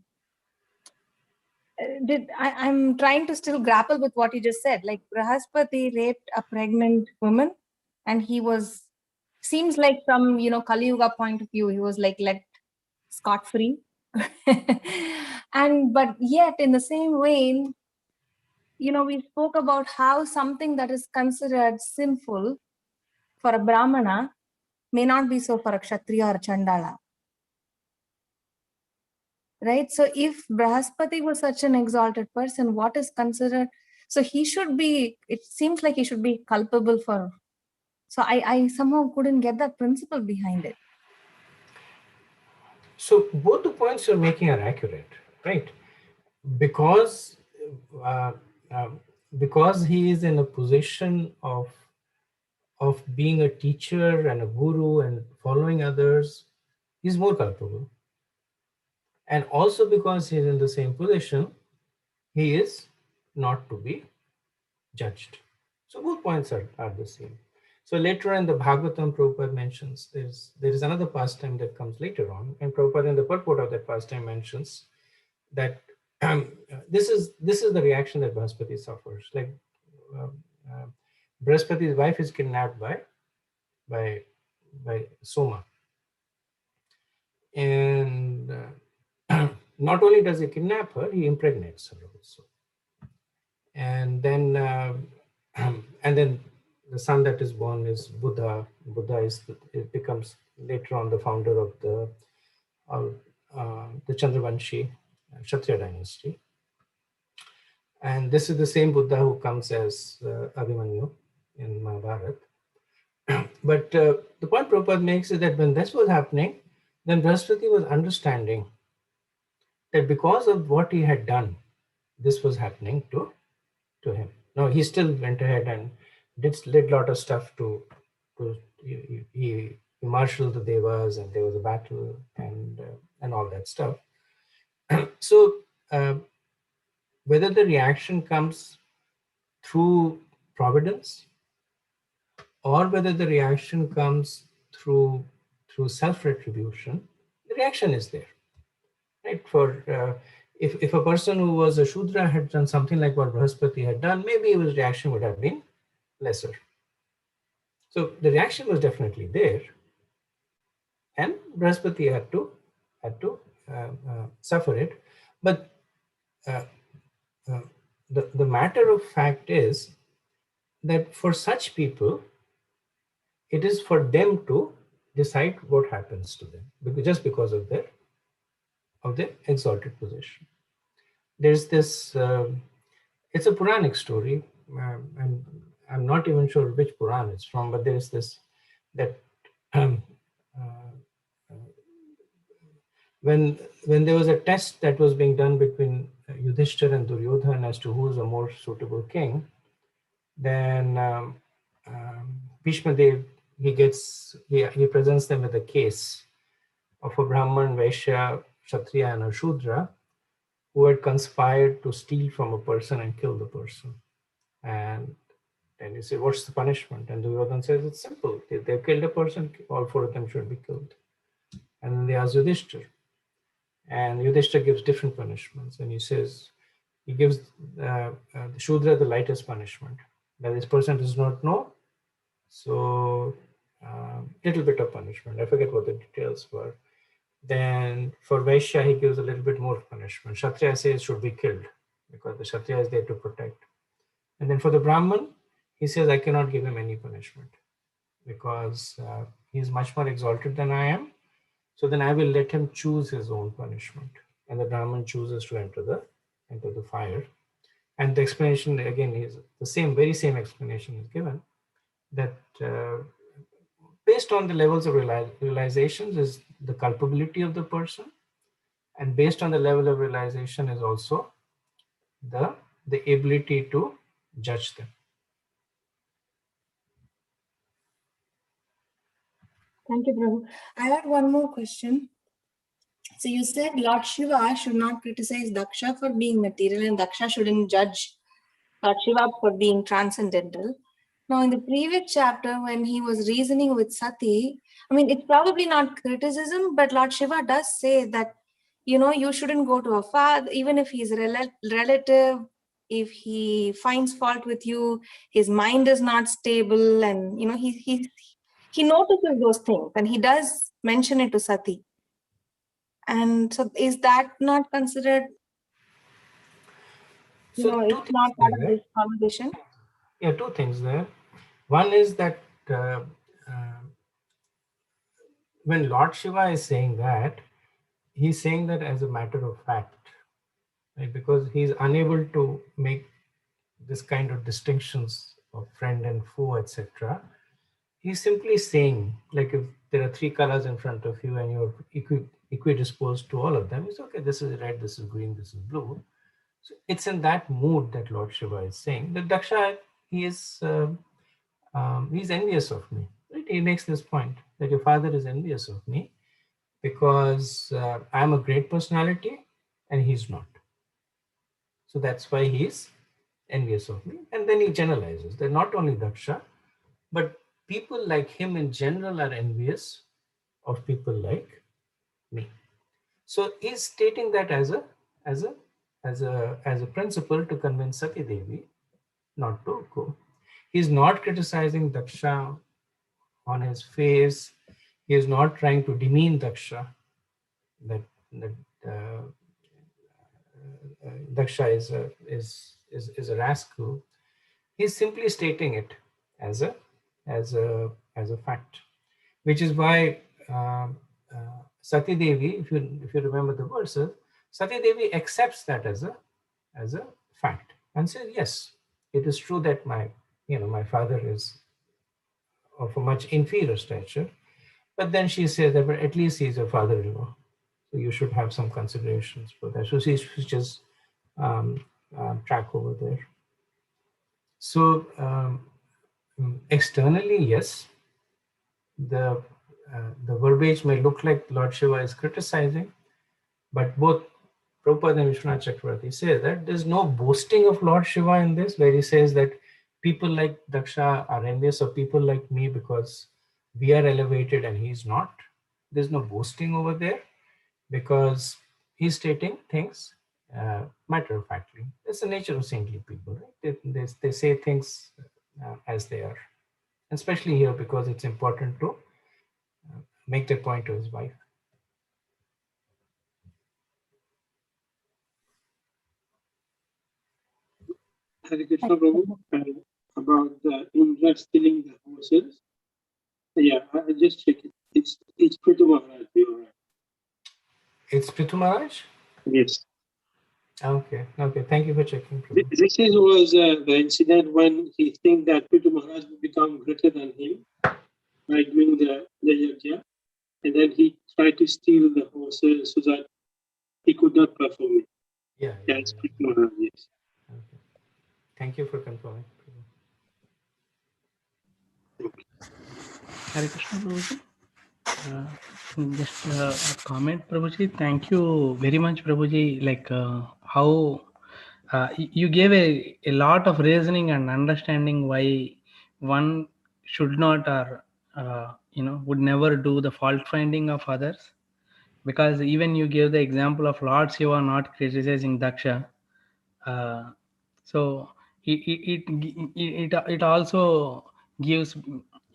trying to still grapple with what you just said. Like Brahaspati raped a pregnant woman, and he was, seems like from Kali Yuga point of view, he was like let scot free. And but yet in the same vein, we spoke about how something that is considered sinful for a Brahmana may not be so for a Kshatriya or Chandala. Right? So if Brahaspati was such an exalted person, what is considered, so he should be, it seems like he should be culpable for, so I somehow couldn't get that principle behind it. So both the points you're making are accurate, right? Because uh, because he is in a position of being a teacher and a guru and following others, he's more culpable. And also because he's in the same position, he is not to be judged. So both points are the same. So later in the Bhagavatam, Prabhupada mentions there is another pastime that comes later on, and Prabhupada in the purport of that pastime mentions that this is the reaction that Brahaspati suffers. Like Brahaspati's wife is kidnapped by Soma, and not only does he kidnap her, he impregnates her also. And then and then the son that is born is Buddha. It becomes later on the founder of the Chandravanshi Kshatriya dynasty. And this is the same Buddha who comes as Abhimanyu in Mahabharata. But the point Prabhupada makes is that when this was happening, then Brahaspati was understanding that because of what he had done, this was happening to him. Now he still went ahead and did a lot of stuff to he marshaled the devas, and there was a battle and all that stuff. So whether the reaction comes through providence or whether the reaction comes through self-retribution, the reaction is there, right? For if a person who was a Shudra had done something like what Brahaspati had done, maybe his reaction would have been lesser. So the reaction was definitely there, and Brahaspati had to suffer it. But uh, the matter of fact is that for such people, it is for them to decide what happens to them, just because of their exalted position. There's this. It's a Puranic story, and I'm not even sure which Puran it's from, but there's this that um, when there was a test that was being done between Yudhishthir and Duryodhana as to who is a more suitable king, then Bhishma Dev he presents them with a case of a Brahman, Vaishya, Kshatriya, and a Shudra who had conspired to steal from a person and kill the person. And then you say, what's the punishment? And Duryodhana says, it's simple. If they've killed a person, all four of them should be killed. And then they ask Yudhishthir. And Yudhishthir gives different punishments. And he gives the Shudra the lightest punishment. That this person does not know. So little bit of punishment. I forget what the details were. Then for Vaishya, he gives a little bit more punishment. Kshatriya says should be killed because the Kshatriya is there to protect. And then for the Brahman, he says, I cannot give him any punishment because he is much more exalted than I am. So then I will let him choose his own punishment. And the Brahman chooses to enter the fire. And the explanation again is the very same explanation is given, that based on the levels of realizations is the culpability of the person, and based on the level of realization is also the ability to judge them. Thank you, Prabhu. I had one more question. So you said Lord Shiva should not criticize Daksha for being material, and Daksha shouldn't judge Lord Shiva for being transcendental. Now, in the previous chapter, when he was reasoning with Sati, I mean, it's probably not criticism, but Lord Shiva does say that, you shouldn't go to a father, even if he's a relative, if he finds fault with you, his mind is not stable, and, he notices those things, and he does mention it to Sati. And so is that not considered, So two it's things not part of there. this conversation? Yeah, two things there. One is that uh, uh, when Lord Shiva is saying that, he's saying that as a matter of fact, right? Because he's unable to make this kind of distinctions of friend and foe, etc. He's simply saying, like, if there are three colors in front of you and you're equidisposed to all of them, it's okay, this is red, this is green, this is blue. So it's in that mood that Lord Shiva is saying that Daksha, he is he's envious of me. Right? He makes this point that your father is envious of me because I'm a great personality and he's not. So that's why he's envious of me. And then he generalizes that not only Daksha, but people like him in general are envious of people like me. So he's stating that as a as a principle to convince Sati Devi not to go. He's not criticizing Daksha on his face. He is not trying to demean Daksha. That Daksha is a rascal. He's simply stating it as a as a fact, which is why Sati Devi, if you remember the verses, Sati Devi accepts that as a fact and says, yes, it is true that my father is of a much inferior stature, but then she says that, but at least he's your father-in-law, so you should have some considerations for that. So she's just track over there. So externally, yes, the the verbiage may look like Lord Shiva is criticizing, but both Prabhupada and Vishwanath Chakravarti say that there's no boasting of Lord Shiva in this, where he says that people like Daksha are envious of people like me because we are elevated and he's not. There's no boasting over there because he's stating things matter of factly. It's the nature of saintly people, right? They say things as they are, especially here because it's important to make their point to his wife. Hare Krishna Prabhu, about the Indra stealing the horses. Yeah, I just checked it. It's Prithu Maharaj. You're right. It's Prithu Maharaj? Yes. Okay. Thank you for checking. This was the incident when he think that Prithu Maharaj will become greater than him by doing the yajna, and then he tried to steal the horses so that he could not perform it. Yeah. It's Prithu Maharaj, yes. Okay. Thank you for confirming. Hare Krishna Prabhuji. Just a comment, Prabhuji. Thank you very much, Prabhuji. Like how you gave a lot of reasoning and understanding why one should not or would never do the fault finding of others. Because even you gave the example of Lord Shiva not criticizing Daksha. So it also gives,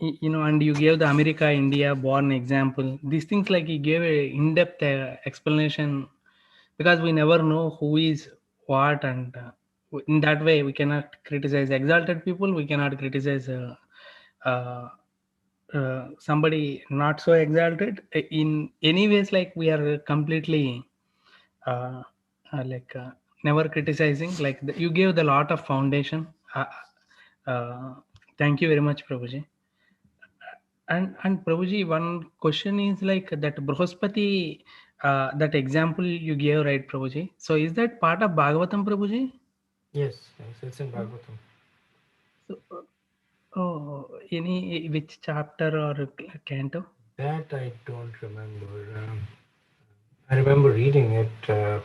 and you gave the America India born example. These things, like, he gave a in-depth explanation, because we never know who is what, and in that way we cannot criticize exalted people, we cannot criticize uh, somebody not so exalted in any ways. Like, we are completely uh, like never criticizing. Like, you gave the lot of foundation. Uh, Thank you very much, Prabhuji. And Prabhuji, one question is like that Brahaspati, that example you gave, right, Prabhuji? So is that part of Bhagavatam, Prabhuji? Yes, it's in Bhagavatam. So, oh, which chapter or canto? That I don't remember. I remember reading it.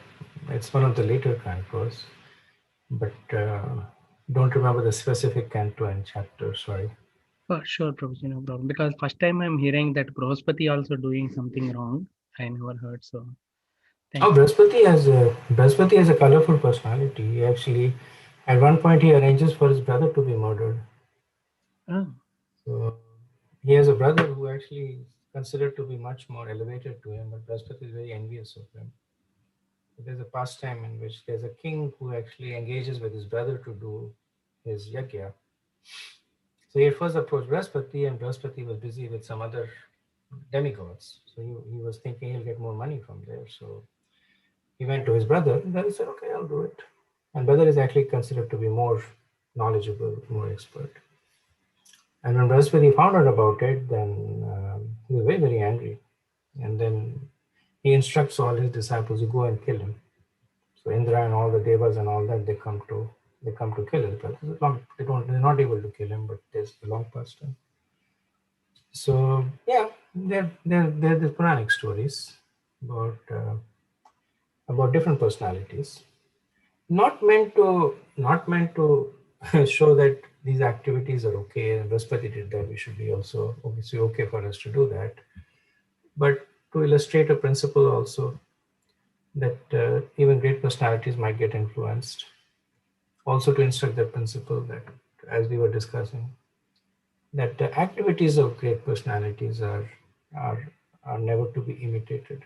It's one of the later cantos, but don't remember the specific canto and chapter. Sorry. For sure, Prabhuji, no problem. Because first time I'm hearing that Brahaspati also doing something wrong. I never heard so. Oh, Thank you. Brihaspati has a colorful personality. He actually, at one point, he arranges for his brother to be murdered. Oh, So he has a brother who actually is considered to be much more elevated to him, but Brihaspati is very envious of him. There's a pastime in which there's a king who actually engages with his brother to do his yajna. So he had first approached Brihaspati, and Brihaspati was busy with some other demigods. So he was thinking he'll get more money from there. So he went to his brother, and then he said, "Okay, I'll do it." And brother is actually considered to be more knowledgeable, more expert. And when Brihaspati found out about it, then he was very, very angry. And then he instructs all his disciples to go and kill him. So Indra and all the devas and all that they come to kill his brother. They're not able to kill him, but there's a long past time. So yeah, they're the Puranic stories about different personalities, not meant to show that these activities are okay and Brihaspati did that, we should be also obviously okay for us to do that, but to illustrate a principle also that even great personalities might get influenced, also to instruct the principle that, as we were discussing, that the activities of great personalities are are never to be imitated.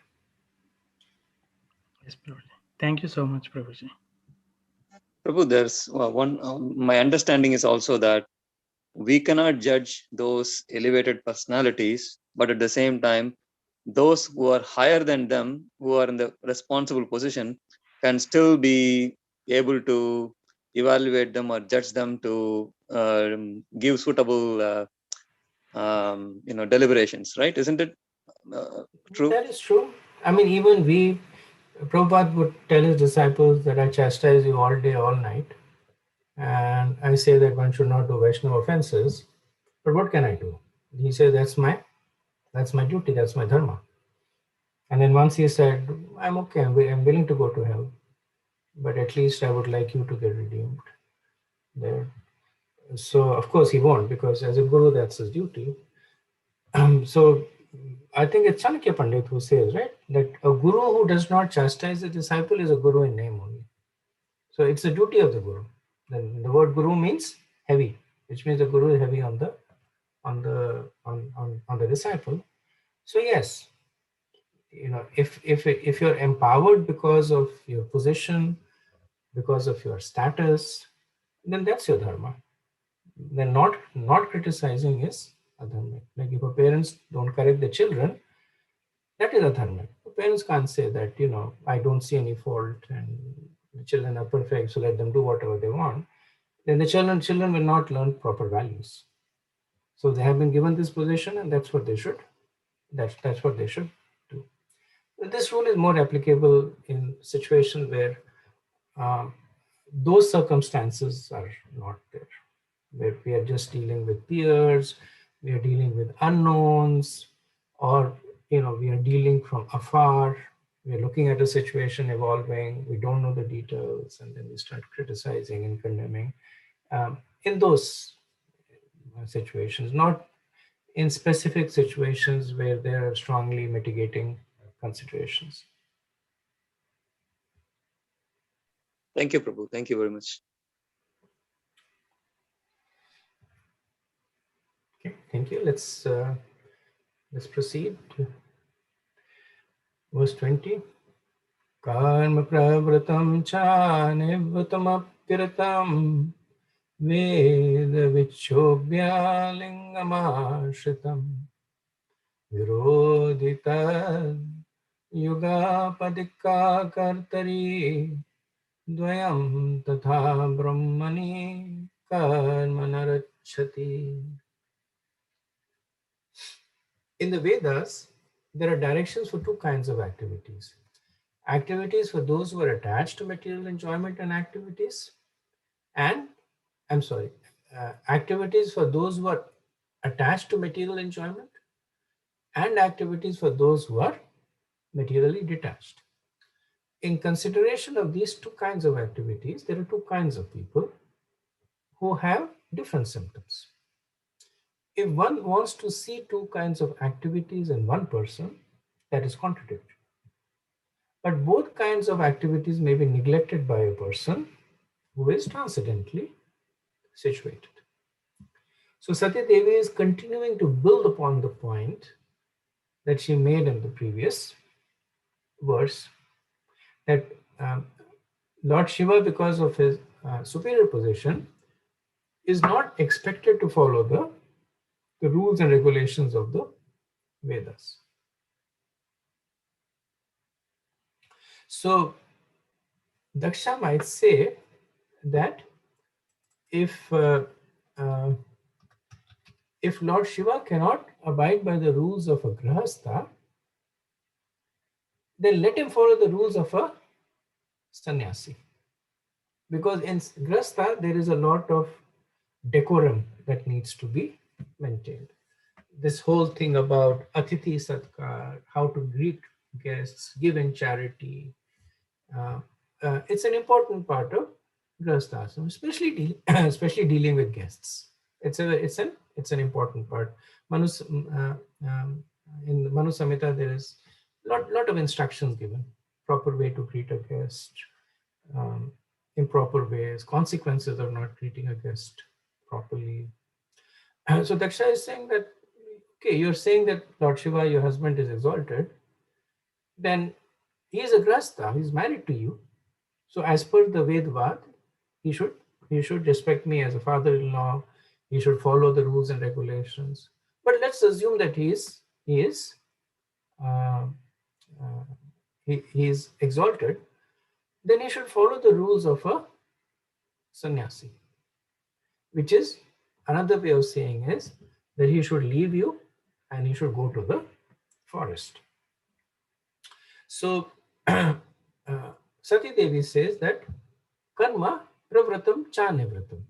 yes, Prabhuji. Thank you so much, Prabhuji. Prabhu, there's one. My understanding is also that we cannot judge those elevated personalities, but at the same time, those who are higher than them, who are in the responsible position, can still be able to evaluate them or judge them to give suitable, deliberations. Right? Isn't it true? That is true. I mean, even Prabhupada would tell his disciples that I chastise you all day, all night. And I say that one should not do Vaishnava offenses. But what can I do? He said, that's my duty, that's my dharma. And then once he said, I'm okay, I'm willing to go to hell, but at least I would like you to get redeemed there. So of course he won't, because as a guru, that's his duty. So I think it's Chanakya Pandit who says, right, that a guru who does not chastise a disciple is a guru in name only. So it's the duty of the guru. Then the word guru means heavy, which means the guru is heavy on the disciple. So yes, if you're empowered because of your position, because of your status, then that's your dharma. Then not criticizing is adharma. Like if our parents don't correct the children, that is adharma. The parents can't say that, I don't see any fault and the children are perfect, so let them do whatever they want. Then the children will not learn proper values. So they have been given this position, and that's what they should. That's what they should do. This rule is more applicable in situations where those circumstances are not there, where we are just dealing with peers, we are dealing with unknowns, or we are dealing from afar. We are looking at a situation evolving, we don't know the details, and then we start criticizing and condemning. In those situations, not in specific situations where there are strongly mitigating considerations. Thank you, Prabhu. Thank you very much. Okay, thank you. Let's proceed to verse 20. Karma pravratam cha nivratam veda vichobhya lingamashritam virodhita yuga padika kartari dvayam tatha brahmani karma narachati. In the Vedas, there are directions for two kinds of activities. Activities for those who are attached to material enjoyment and activities, and activities for those who are attached to material enjoyment and activities for those who are materially detached. In consideration of these two kinds of activities, there are two kinds of people who have different symptoms. If one wants to see two kinds of activities in one person, that is contradictory. But both kinds of activities may be neglected by a person who is transcendently situated. So Sati Devi is continuing to build upon the point that she made in the previous verse, that Lord Shiva, because of his superior position, is not expected to follow the rules and regulations of the Vedas. So Daksha might say that if Lord Shiva cannot abide by the rules of a grahastha, then let him follow the rules of a sannyasi. Because in grahastha there is a lot of decorum that needs to be maintained. This whole thing about atithi satkar, how to greet guests, give in charity, it's an important part of grahasthasana, especially dealing with guests. It's an important part. In the Manu Samhita there is lot of instructions given, proper way to greet a guest, improper ways, consequences of not greeting a guest properly. So Daksha is saying that, okay, you're saying that Lord Shiva, your husband, is exalted, then he is a grahastha, he's married to you. So as per the Vedavad, he should respect me as a father-in-law, he should follow the rules and regulations. But let's assume that he is exalted, then he should follow the rules of a sannyasi, which is another way of saying is that he should leave you and he should go to the forest. So Sati Devi says that karma pravratam cha nivratam.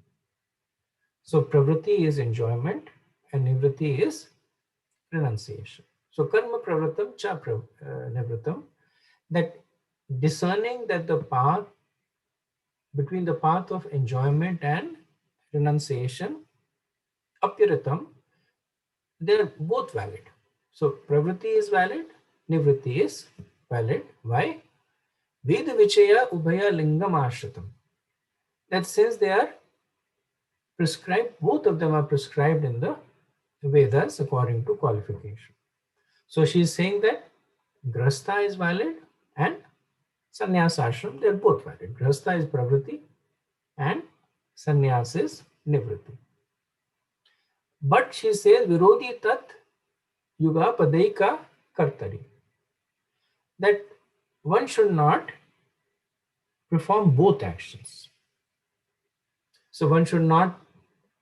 So pravriti is enjoyment and nivriti is renunciation. So karma pravratam cha nivratam, that discerning that the path between the path of enjoyment and renunciation, apyaratam, they're both valid. So pravriti is valid, nivriti is valid. Why? Veda vichaya ubhaya lingam ashritam. That since they are prescribed, both of them are prescribed in the Vedas according to qualification. So she is saying that grahastha is valid and sannyas ashram, they are both valid. Grahastha is pravriti and sannyas is nivriti. But she says virodhi tat yuga padaika kartari, that one should not perform both actions. So one should not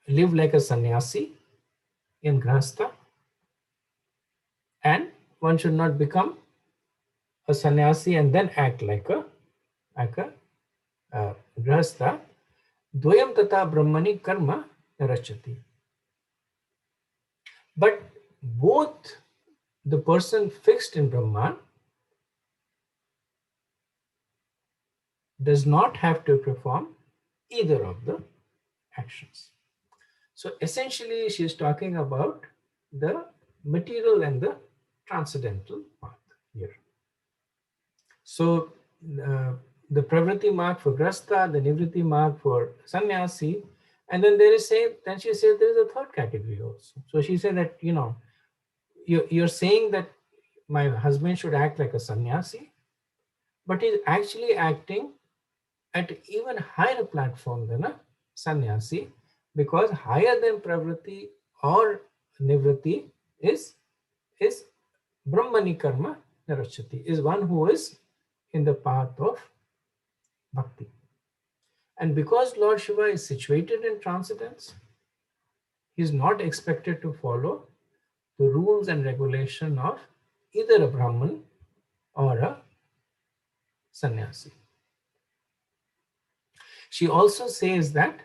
live like a sannyasi in grahastha, and one should not become a sannyasi and then act like a grahastha. Dvayam tata brahmani karma rachati. But both the person fixed in Brahman does not have to perform either of the actions. So essentially she is talking about the material and the transcendental path here. So the pravriti mark for grahastha, the nivriti mark for sannyasi, and then then she says there is a third category also. So she said that, you're saying that my husband should act like a sannyasi, but he's actually acting at even higher platform than a sannyasi, because higher than pravriti or nivriti is brahmani karma narachati, is one who is in the path of bhakti. And because Lord Shiva is situated in transcendence, he is not expected to follow the rules and regulation of either a Brahman or a sannyasi. She also says that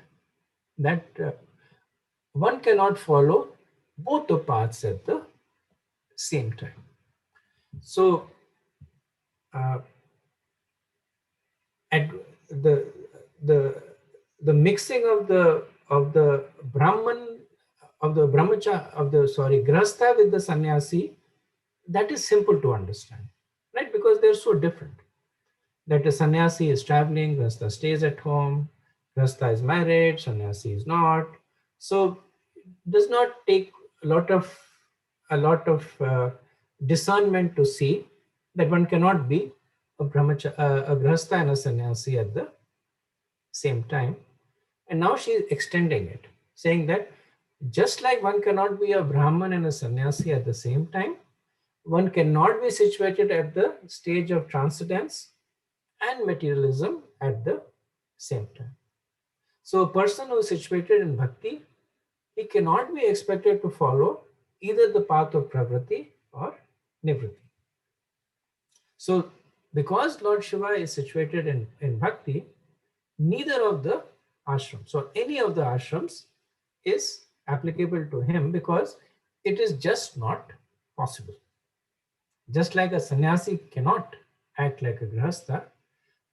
one cannot follow both the paths at the same time. So at the the mixing of the Brahman of the brahmacha of the grahastha with the sannyasi, that is simple to understand, right? Because they're so different. That a sannyasi is traveling, grahastha stays at home, grahastha is married, sannyasi is not. So does not take a lot of discernment to see that one cannot be a grahastha and a sannyasi at the same time. And now she is extending it, saying that just like one cannot be a Brahman and a sannyasi at the same time, one cannot be situated at the stage of transcendence and materialism at the same time. So a person who is situated in bhakti, he cannot be expected to follow either the path of pravriti or nivriti. So because Lord Shiva is situated in bhakti, neither of the ashrams or any of the ashrams is applicable to him, because it is just not possible. Just like a sannyasi cannot act like a grahastha,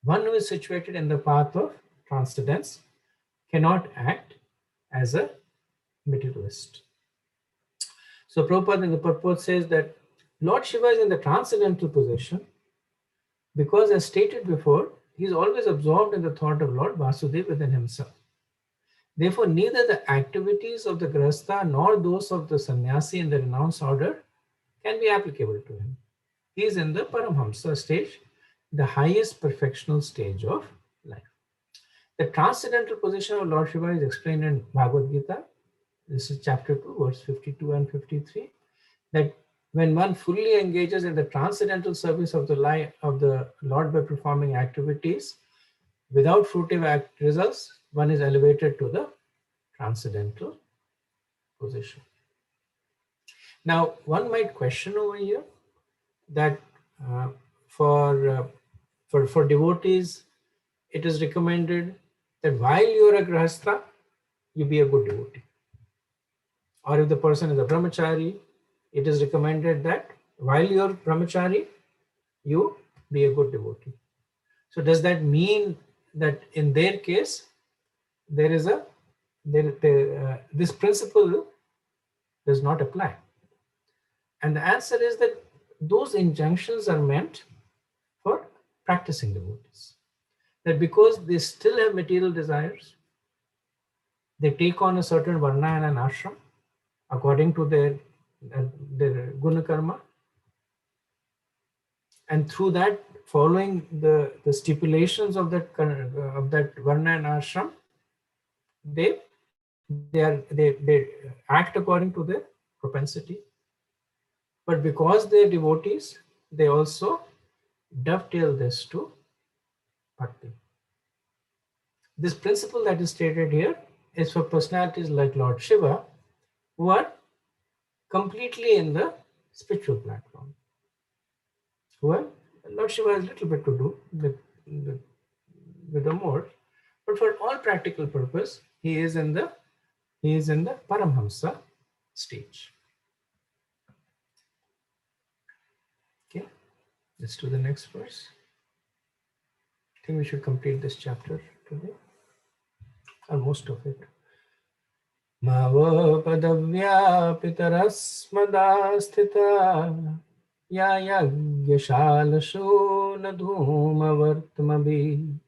one who is situated in the path of transcendence cannot act as a materialist. So Prabhupada in the purport says that Lord Shiva is in the transcendental position because, as stated before, he is always absorbed in the thought of Lord Vasudeva within himself. Therefore, neither the activities of the grahastha nor those of the sannyasi in the renounced order can be applicable to him. He is in the Paramhamsa stage, the highest perfectional stage of life. The transcendental position of Lord Shiva is explained in Bhagavad Gita. This is chapter 2, verse 52 and 53. That when one fully engages in the transcendental service of the Lord by performing activities without fruitive results, one is elevated to the transcendental position. Now, one might question over here that for devotees, it is recommended that while you are a grahastha, you be a good devotee. Or if the person is a brahmachari, it is recommended that while you are brahmachari, you be a good devotee. So does that mean that in their case, there is this principle does not apply? And the answer is that those injunctions are meant for practicing devotees. That because they still have material desires, they take on a certain varna and an ashram according to their guna karma, and through that, following the stipulations of that varna and ashram, they act according to their propensity. But because they're devotees, they also dovetail this to bhakti. This principle that is stated here is for personalities like Lord Shiva, who are completely in the spiritual platform. Well, Lord Shiva has a little bit to do with the more, but for all practical purpose, he is in the Paramhamsa stage. Okay, let's do the next verse. I think we should complete this chapter today, or most of it. Mava padavya pitarasmadasthita ya yagyashalasho nadhuma vartmabhi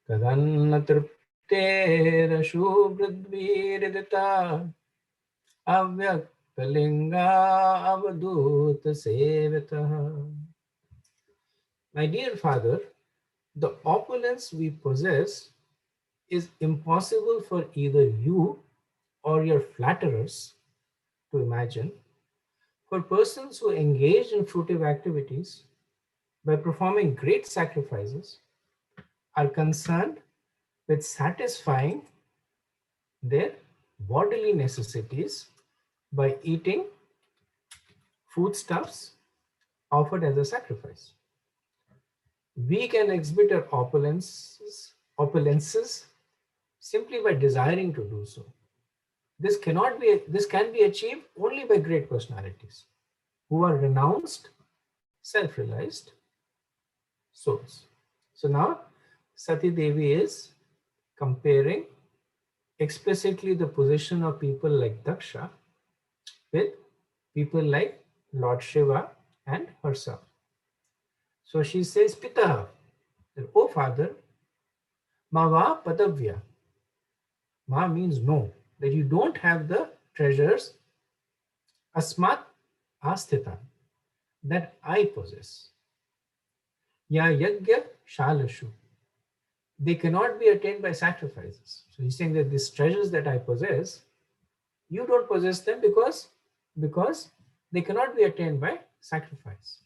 tadanna triptera shubhridviridita avyaktalinga avadhuta sevita. My dear father, the opulence we possess is impossible for either you or your flatterers to imagine. For persons who engage in fruitive activities by performing great sacrifices are concerned with satisfying their bodily necessities by eating foodstuffs offered as a sacrifice. We can exhibit our opulences simply by desiring to do so. This can be achieved only by great personalities. who are renounced, self-realized souls. So now Sati Devi is comparing explicitly the position of people like Daksha with people like Lord Shiva and herself. So she says, Pita, oh father, Mava Padavya. Ma means no, that you don't have the treasures asmat asthita that I possess. Ya yagya shalashu. They cannot be attained by sacrifices. So he's saying that these treasures that I possess, you don't possess them because they cannot be attained by sacrifice.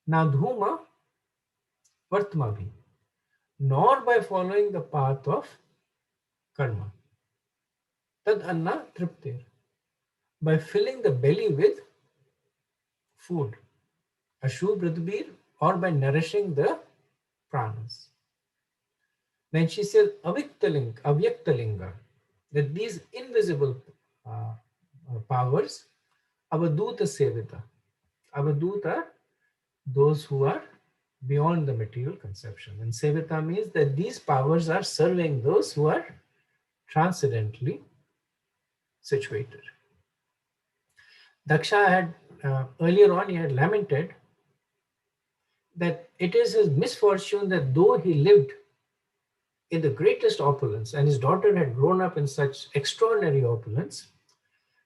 Na dhuma vartmabhi, nor by following the path of karma. Tad anna triptir, by filling the belly with food, ashu bridbir, or by nourishing the pranas. Then she says avyaktalinga, that these invisible powers, avaduta sevita. Avaduta are those who are beyond the material conception. And sevita means that these powers are serving those who are transcendently situated. Daksha had, earlier on, he had lamented that it is his misfortune that though he lived in the greatest opulence and his daughter had grown up in such extraordinary opulence,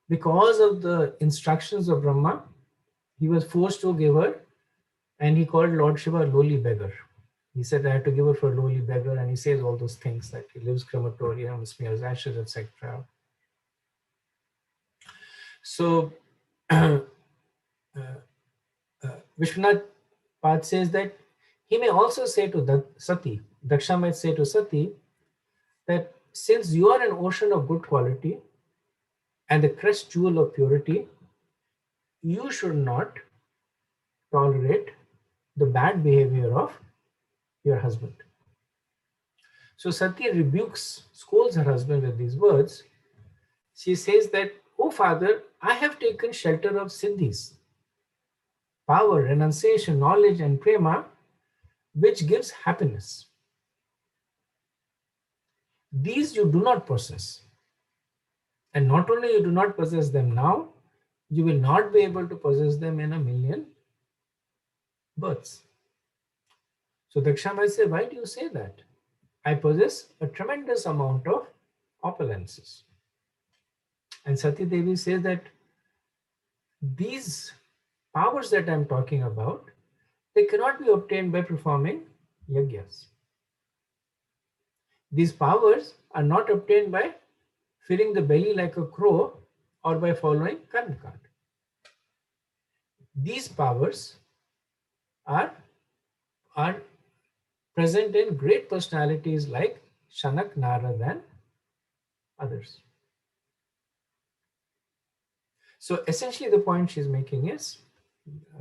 because of the instructions of Brahma, he was forced to give her, and he called Lord Shiva a lowly beggar. He said, I have to give her for a lowly beggar, and he says all those things that he lives crematorium, smears ashes, etc. So Vishwanath Pad says that he may also say to Sati, Daksha might say to Sati, that since you are an ocean of good quality and the crest jewel of purity, you should not tolerate the bad behavior of your husband. So Sati scolds her husband with these words. She says that, oh father, I have taken shelter of siddhis, power, renunciation, knowledge, and prema, which gives happiness. These you do not possess. And not only you do not possess them now, you will not be able to possess them in 1,000,000 births. So Daksha might say, why do you say that? I possess a tremendous amount of opulences. And Sati Devi says that these powers that I'm talking about, they cannot be obtained by performing yagyas. These powers are not obtained by filling the belly like a crow or by following karmakand. These powers are present in great personalities like Shanak, Narad, and others. So essentially the point she's making is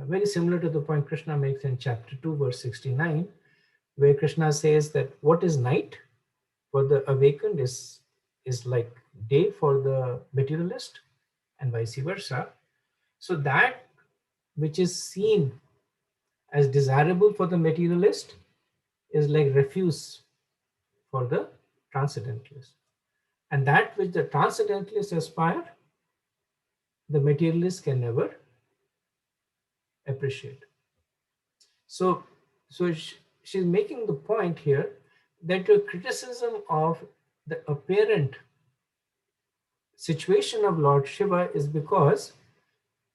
very similar to the point Krishna makes in chapter 2, verse 69, where Krishna says that what is night for the awakened is like day for the materialist, and vice versa. So that which is seen as desirable for the materialist is like refuse for the transcendentalist. And that which the transcendentalists aspire, the materialist can never appreciate. So she's making the point here that your criticism of the apparent situation of Lord Shiva is because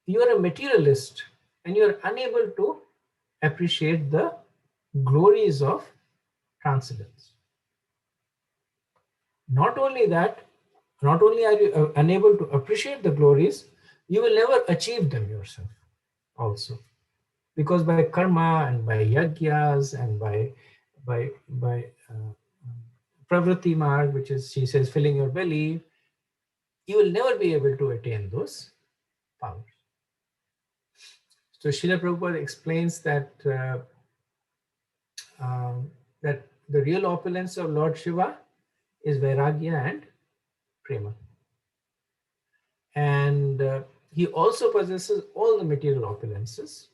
you are a materialist and you are unable to appreciate the glories of transcendence. Not only that, not only are you unable to appreciate the glories, you will never achieve them yourself also. Because by karma and by yagyas and by pravriti marg, which is, she says, filling your belly, you will never be able to attain those powers. So Srila Prabhupada explains that that the real opulence of Lord Shiva is vairagya and prema. And He also possesses all the material opulences,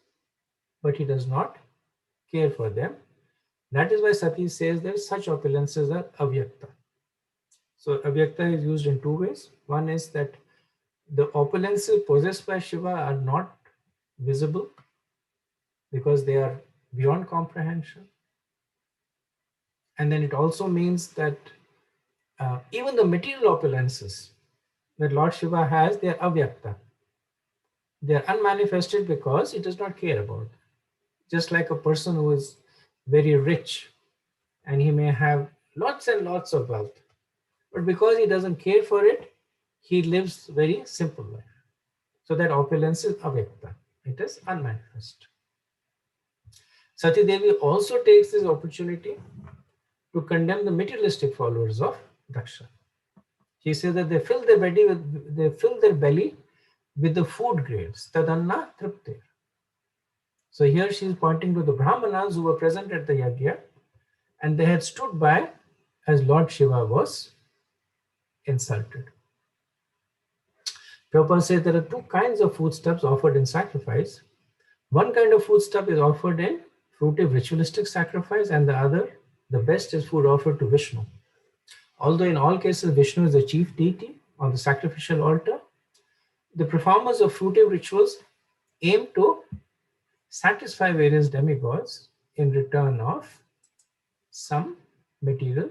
but he does not care for them. That is why Sati says that such opulences are avyakta. So avyakta is used in two ways. One is that the opulences possessed by Shiva are not visible because they are beyond comprehension. And then it also means that even the material opulences that Lord Shiva has, they are avyakta. They are unmanifested because he does not care about them. Just like a person who is very rich and he may have lots and lots of wealth, but because he doesn't care for it, he lives very simple life. So that opulence is avyakta. It is unmanifest. Sati Devi also takes this opportunity to condemn the materialistic followers of Daksha. She says that they fill their belly with the food grades, tadanna tripte. So here she is pointing to the Brahmanas who were present at the yajna, and they had stood by as Lord Shiva was insulted. Prabhupada says there are two kinds of foodstuffs offered in sacrifice. One kind of foodstuff is offered in fruitive ritualistic sacrifice, and the other, the best, is food offered to Vishnu. Although in all cases Vishnu is the chief deity on the sacrificial altar, the performers of fruitive rituals aim to satisfy various demigods in return of some material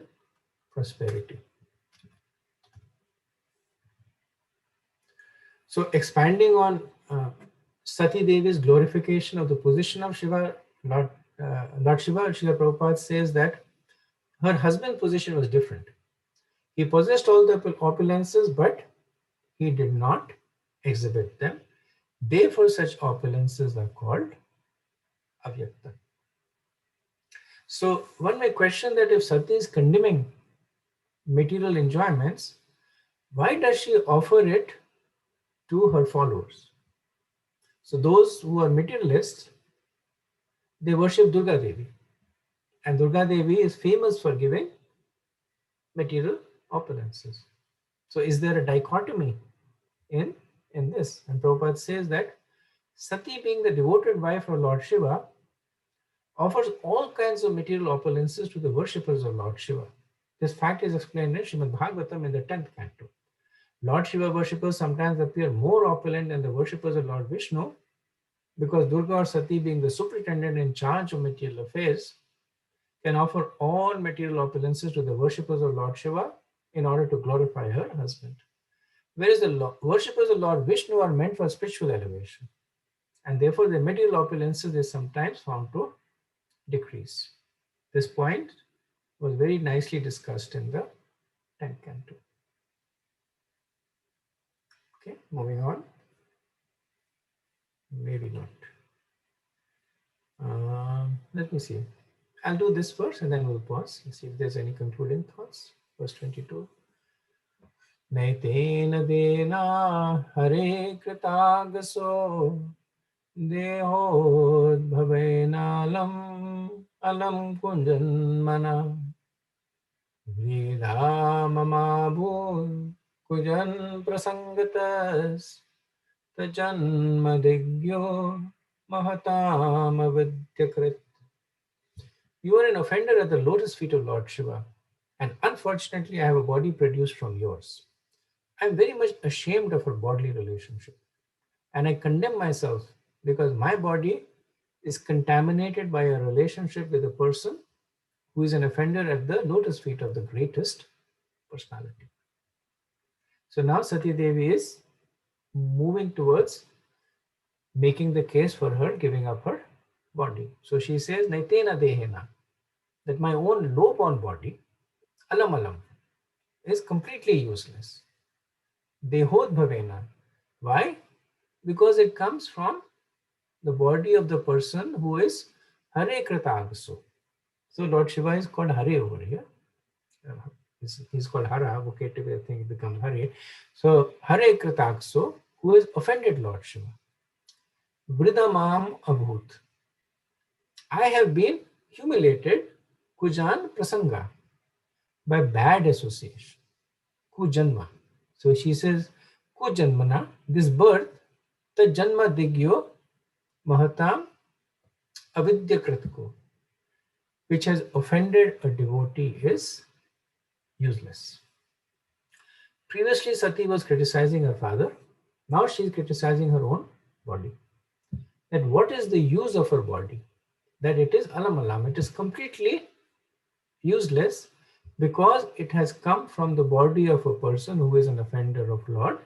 prosperity. So expanding on Sati Devi's glorification of the position of Shiva, Lord Shiva, Srila Prabhupada says that her husband's position was different. He possessed all the opulences, but he did not exhibit them. Therefore, such opulences are called avyakta. So one may question that if Sati is condemning material enjoyments, why does she offer it to her followers? So those who are materialists, they worship Durga Devi. And Durga Devi is famous for giving material opulences. So is there a dichotomy in this? And Prabhupada says that Sati, being the devoted wife of Lord Shiva, offers all kinds of material opulences to the worshippers of Lord Shiva. This fact is explained in Srimad Bhagavatam in the 10th canto. Lord Shiva worshippers sometimes appear more opulent than the worshippers of Lord Vishnu, because Durga or Sati, being the superintendent in charge of material affairs, can offer all material opulences to the worshippers of Lord Shiva in order to glorify her husband. Whereas the worshippers of Lord Vishnu are meant for spiritual elevation, and therefore the material opulences is sometimes found to decrease. This point was very nicely discussed in the 10th canto. Okay, moving on. Maybe not. Let me see. I'll do this first and then we'll pause and see if there's any concluding thoughts. Verse 22. Naitena dena hare kritagaso deho bhavenalam alam kunjanmana Vida mamabhu kujan prasangatas tajanmadigyo mahatam avidyakrit. You are an offender at the lotus feet of Lord Shiva, and unfortunately I have a body produced from yours. I am very much ashamed of our bodily relationship, and I condemn myself because my body is contaminated by a relationship with a person who is an offender at the lotus feet of the greatest personality. So now Sati Devi is moving towards making the case for her giving up her body. So she says, Naitena dehena, that my own low-born body, alam alam, is completely useless. Dehod bhavena. Why? Because it comes from the body of the person who is Hare Kratagaso. So Lord Shiva is called Hare over here. He's called Hara, vocatively I think it becomes Hare. So Hare Kratagaso, who has offended Lord Shiva. Vridamam abhut. I have been humiliated, kujan prasanga, by bad association. Kujanma. So she says, Kujanmana, this birth janma digyo mahatam avidyakritko, which has offended a devotee, is useless. Previously, Sati was criticizing her father. Now she is criticizing her own body. That what is the use of her body? That it is alam alam. It is completely useless because it has come from the body of a person who is an offender of Lord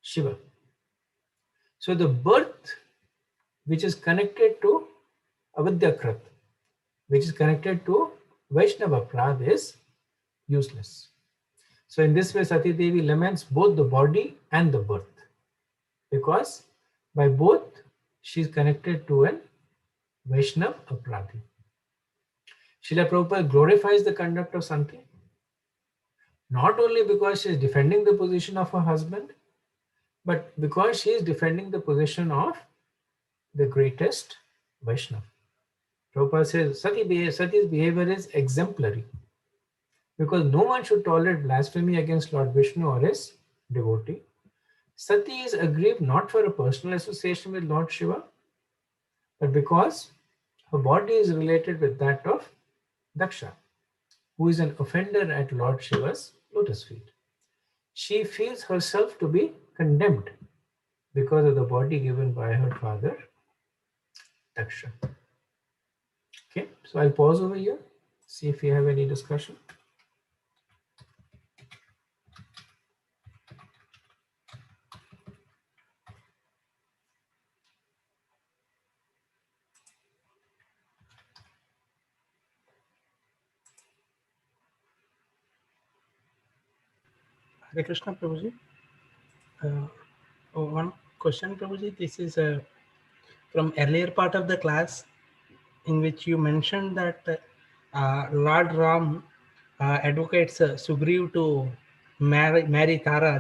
Shiva. So the birth which is connected to Avidyakrat, which is connected to Vaishnava Prad, is useless. So in this way, Sati Devi laments both the body and the birth, because by both she is connected to an Vaishnav Apradi. Srila Prabhupada glorifies the conduct of Santi, not only because she is defending the position of her husband, but because she is defending the position of the greatest Vaishnav. Prabhupada says Sati's behavior is exemplary, because no one should tolerate blasphemy against Lord Vishnu or his devotee. Sati is aggrieved not for a personal association with Lord Shiva, but because her body is related with that of Daksha, who is an offender at Lord Shiva's lotus feet. She feels herself to be condemned because of the body given by her father, Daksha. Okay, so I'll pause over here, see if you have any discussion. Hare Krishna, Prabhuji. One question, Prabhuji. This is from earlier part of the class, in which you mentioned that Lord Ram advocates Sugriv to marry Tara,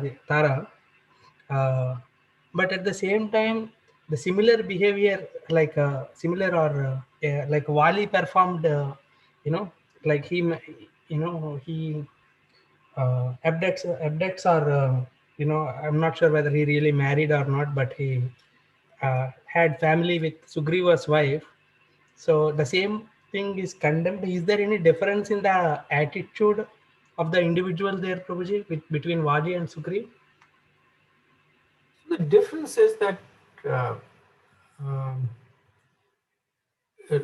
but at the same time, the similar behavior, like similar or like Wali performed, like he abducts or I'm not sure whether he really married or not, but he had family with Sugriva's wife. So the same thing is condemned. Is there any difference in the attitude of the individual there, Prabhuji, between Vali and Sugriv? The difference is that um,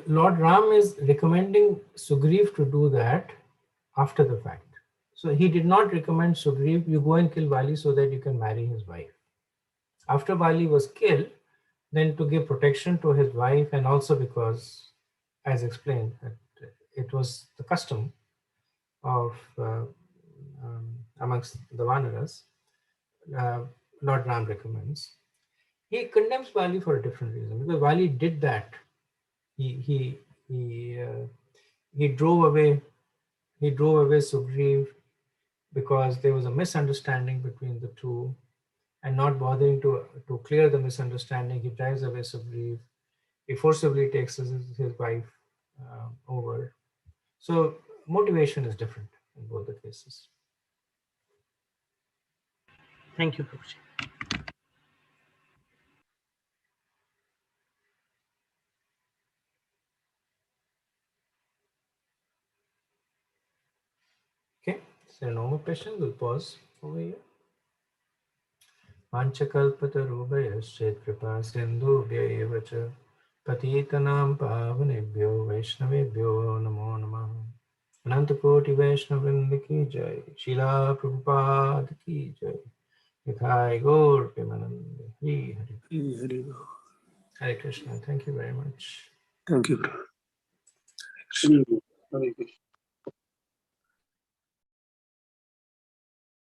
Lord Ram is recommending Sugriv to do that after the fact. So he did not recommend Sugriv, you go and kill Vali so that you can marry his wife. After Vali was killed, then to give protection to his wife, and also because, as explained, that it was the custom of amongst the Vanaras, Lord Ram recommends. He condemns Vali for a different reason, because Vali did that. He drove away Sugriv because there was a misunderstanding between the two, and not bothering to clear the misunderstanding, he drives away Sugriv. He forcibly takes his wife over. So motivation is different in both the cases. Thank you, Prabhuji. Okay, so no more questions. We'll pause over here. Panchakalpatarubhayaschet kripa sindhubhya eva cha patitanam pavanebhyo vaishnavebhyo namo namah. Anantakoti Vaishnavrinda ki jai, Srila Prabhupada ki jai, Nitai Gaur Premanande. Hare Krishna. Thank you very much. Thank you. Hare Krishna.